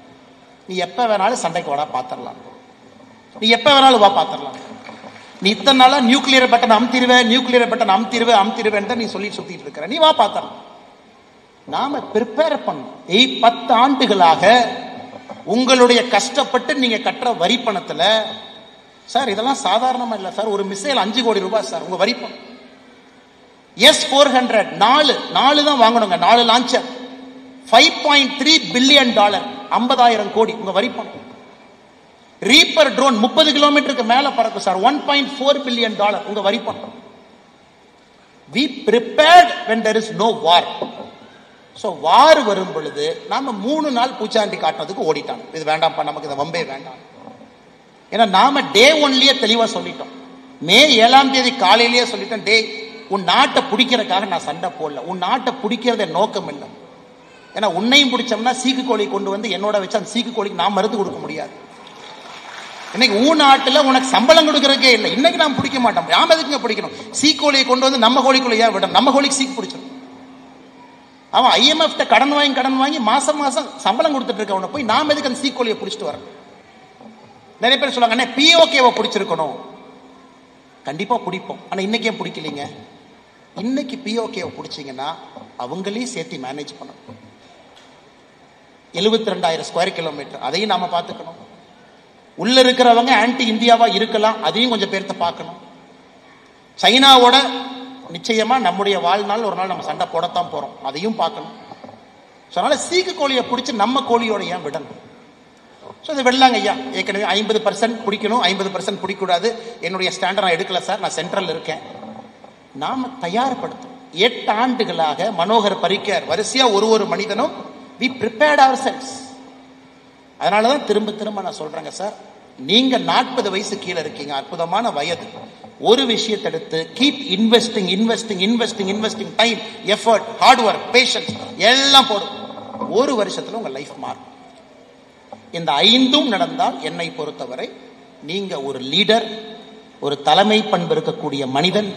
நீ எப்ப வேணாலும் சண்டைக்கு வாடா பாத்திரலாம், நீ எப்ப வேணாலும் வா பாத்திரலாம். நீ இத்தனை நாளா நியூக்ளியர் பட்டன் அமுத்திடுவேன் தான் நீ சொல்லி சுத்திட்டு இருக்கிற. நீ வா பாத்திரலாம். நாம ப்ரிப்பேர் பண்ணோம். 10 ஆண்டுகளாக உங்களுடைய கஷ்டப்பட்டு நீங்க கட்டுற வரி பணத்துல சார், இதெல்லாம் சாதாரணமா இல்ல சார். ஒரு மிசைல் 5 கோடி ரூபாய் சார், உங்க வரி பணம். S-400 4 தான் வாங்கணுங்க. 4 லான்ச்சர் $5.3 பில்லியன் 50,000 கோடி உங்க வரி பணம். ரீப்பர் ட்ரோன் 30 கிலோமீட்டருக்கு மேல பறக்கும் சார், $1.4 பில்லியன் உங்க வரி பணம். We prepared when there is no war. So வார் வரும் பொழுது நாம 3 நாள் பூச்சாண்டி காட்டுறதுக்கு ஓடிட்டாங்க. இது வேண்டாம்ப்பா, நமக்கு இந்த வம்பே வேண்டாம். ஏன்னா நாம டே 1லயே தெளிவா சொல்லிட்டோம். மே 7ஆம் தேதி காலையிலேயே சொல்லிட்டோம், டே உன் நாட்டை பிடிக்கிறதுக்காக நான் சண்டை போடல, உன் நாட்டை பிடிக்கிறத நோக்கம் இல்லை. ஏன்னா உன்னையும் பிடிச்சோம்னா சீக்கு கோழி கொண்டு வந்து என்னோட வச்சு அந்த சீக்கு கோழிக்கு நான் மருந்து கொடுக்க முடியாது. இன்னைக்கு நாட்டுல உனக்கு சம்பளம் கொடுக்கறதுக்கே இல்லை. இன்னைக்கு நாம் பிடிக்க மாட்டோம். யாம எதுக்குங்க பிடிக்கணும்? சீக்கோழியை கொண்டு வந்து நம்ம கோழிக்குள்ள ஏன் விடணும்? நம்ம கோழிக்கு சீக்கு பிடிச்சிடும். அவன் IMF கடன் வாங்கி மாசம் மாசம் சம்பளம் கொடுத்துட்டு இருக்கவனை போய் நாம எதுக்கு அந்த சீக்கோழியை பிடிச்சிட்டு வர? நிறைய பேர் சொல்லுவாங்க, அண்ணே பிஓகேவை பிடிச்சிருக்கணும். கண்டிப்பா பிடிப்போம். ஆனா இன்னைக்கு ஏன் பிடிக்கலீங்க? இன்னைக்கு பிஓகேவை பிடிச்சிங்கன்னா அவங்களையும் சேர்த்து மேனேஜ் பண்ணணும். 72,000 ஸ்கொயர் கிலோமீட்டர், அதையும் நாம பார்த்துக்கணும். உள்ள இருக்கிறவங்க ஆன்டி இந்தியாவா இருக்கலாம், அதையும் கொஞ்சம் பேர்த்த பார்க்கணும். சைனாவோட நிச்சயமா நம்முடைய வாழ்நாள் ஒரு நாள் நம்ம சண்டை போடத்தான் போறோம், அதையும் பார்க்கணும். அதனால சீக்கு கோழியை பிடிச்சி நம்ம கோழியோட ஏன் விடணும்? இது விடலாங்க ஐயா. ஏற்கனவே 50% பிடிக்கணும், 50% பிடிக்கூடாது. என்னுடைய ஸ்டாண்டர்ட் நான் எடுக்கல சார், நான் சென்ட்ரல் இருக்கேன். நாம தயார்படுத்தும். 8 ஆண்டுகளாக மனோகர் பரிக்கர் வரிசையா ஒரு மனிதனும் we prepared ourselves. அதனாலதான் திரும்ப திரும்ப நான் சொல்றேங்க சார், நீங்க 40 வயசு கீழே இருக்கீங்க, அற்புதமான வயது. ஒரு விஷயத்தை எடுத்து keep investing investing investing investing time, effort, hard work, patience எல்லாம் போடும். ஒரு வருஷத்துல உங்க லைஃப் மாறும். இந்த 5ம் நடந்தால் என்னை பொறுத்தவரை நீங்க ஒரு லீடர், ஒரு தலைமை பண்பு இருக்கக்கூடிய மனிதன்.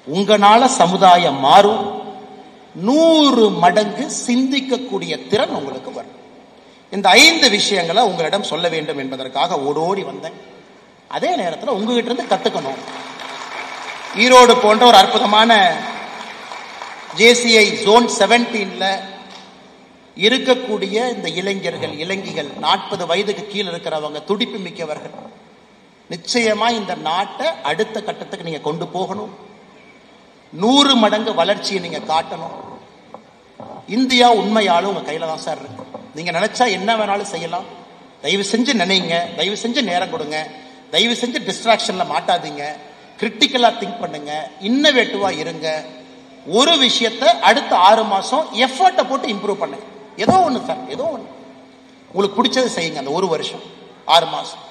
உங்களால சமுதாயம் மாறும். 100 மடங்கு சிந்திக்கக்கூடிய திறன் உங்களுக்கு வரும். இந்த 5 விஷயங்களை உங்களிடம் சொல்ல வேண்டும் என்பதற்காக ஓடோடி வந்தேன். அதே நேரத்தில் உங்ககிட்ட இருந்து கத்துக்கணும். ஈரோடு போன்ற ஒரு அற்புதமான JCI Zone 17ல இருக்கக்கூடிய இந்த இளைஞர்கள், இளைஞிகள், 40 வயதுக்கு கீழே இருக்கிறவங்க, துடிப்பு மிக்கவர்கள். நிச்சயமா இந்த நாட்டை அடுத்த கட்டத்துக்கு நீங்க கொண்டு போகணும். 100 மடங்கு வளர்ச்சியை நீங்க காட்டணும். இந்தியா உண்மையாலும் உங்க கையில தான் சார் இருக்கு. நீங்க நினைச்சா என்ன வேணாலும் செய்யலாம். தயவு செஞ்சு நினைங்க, தயவு செஞ்சு நேரம் கொடுங்க, தயவு செஞ்சு டிஸ்ட்ராக்ஷன்ல மாட்டாதீங்க, கிரிட்டிக்கலா திங்க் பண்ணுங்க, இன்னோவேட்டிவா இருங்க. ஒரு விஷயத்தை அடுத்த 6 மாசம் எஃபர்ட்டை போட்டு இம்ப்ரூவ் பண்ணுங்க. ஏதோ ஒண்ணு சார், ஏதோ ஒண்ணு உங்களுக்கு பிடிச்சது செய்யுங்க. அந்த 1 வருஷம் 6 மாசம்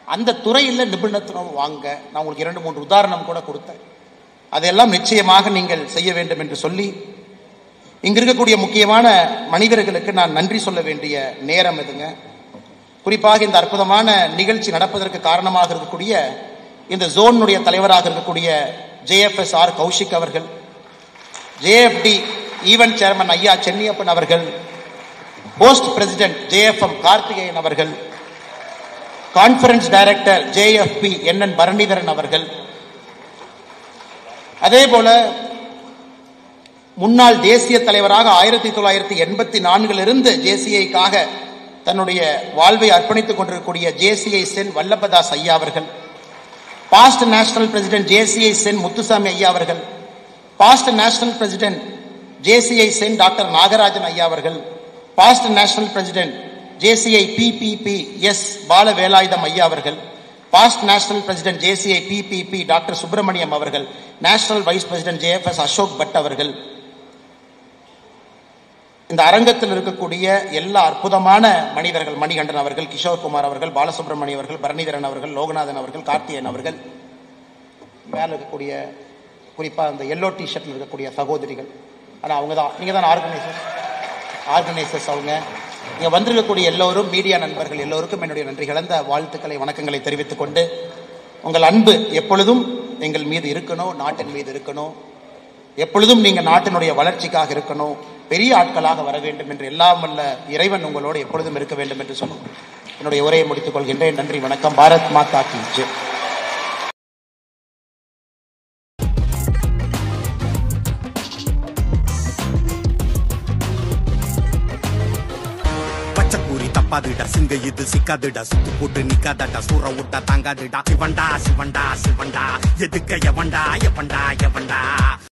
அந்த துறையில் நிபுணத்துவம் வாங்க. நான் உங்களுக்கு 2-3 உதாரணம் கூட கொடுத்தேன். அதெல்லாம் நிச்சயமாக நீங்கள் செய்ய வேண்டும் என்று சொல்லி, இங்க இருக்கக்கூடிய முக்கியமான மனிதர்களுக்கு நான் நன்றி சொல்ல வேண்டிய நேரம் இதுங்க. குறிப்பாக இந்த அற்புதமான நிகழ்ச்சி நடப்பதற்கு காரணமாக இருக்கக்கூடிய இந்த ஜோனுடைய தலைவராக இருக்கக்கூடிய JFSR கௌஷிக் அவர்கள், JFD ஈவென்ட் சேர்மன் ஐயா சென்னியப்பன் அவர்கள், போஸ்ட் பிரசிடென்ட் JFM கார்த்திகேயன் அவர்கள், conference director JFP NN Bharanidharan அவர்கள், அதே போல முன்னாள் தேசிய தலைவராக 1984 JCIக்காக தன்னுடைய வாழ்வை அர்ப்பணித்துக் கொண்டிருக்கக்கூடிய JCI சென் வல்லபதாஸ் ஐயா அவர்கள், past national president JCI sen Muthusamy ஐயா அவர்கள், past national president JCI sen doctor Nagarajan ஐயா அவர்கள், past national president JCI PPP S Bala Velayutham ஐயா அவர்கள், past national president JCI PPP doctor Subramaniam அவர்கள், national vice president JFS Ashok Bhat அவர்கள், இந்த அரங்கத்தில் இருக்கக்கூடிய எல்லா அற்புதமான மனிதர்கள், மணிகண்டன் அவர்கள், கிஷோர் குமார் அவர்கள், பாலசுப்ரமணியம் அவர்கள், பரணிதரன் அவர்கள், லோகநாதன் அவர்கள், கார்த்தியன் அவர்கள், மேல இருக்கக்கூடிய குறிப்பா அந்த எல்லோ டிஷர்ட்ல இருக்கக்கூடிய சகோதரிகள், ஆனா அவங்க தான், நீங்க தான் ஆர்கனைசர்ஸ். அவங்க இங்க வந்திருக்கக்கூடிய எல்லோரும் மீடியா நண்பர்கள் எல்லோருக்கும் என்னுடைய நன்றி கலந்த வாழ்த்துக்களை, வணக்கங்களை தெரிவித்துக் கொண்டு, உங்கள் அன்பு எப்பொழுதும் எங்கள் மீது இருக்கணும், நாட்டின் மீது இருக்கணும். எப்பொழுதும் நீங்க நாட்டினுடைய வளர்ச்சிக்காக இருக்கணும், பெரிய ஆட்களாக வர வேண்டும் என்று எல்லாம் வல்ல இறைவன் உங்களோடு எப்பொழுதும் இருக்க வேண்டும் என்று சொல்லும் என்னுடைய உரையை முடித்துக் கொள்கின்றேன். நன்றி, வணக்கம். பாரத் மாதா கி ஜெய். தப்பாதுடா சிங்க இது சிக்காதுடா, சுத்து போட்டு நிக்காதடா, சூற விட்டா தாங்காதுடா. சிவண்டா சிவண்டா சிவண்டா, எதுக்க எவண்டா எவண்டா எவண்டா.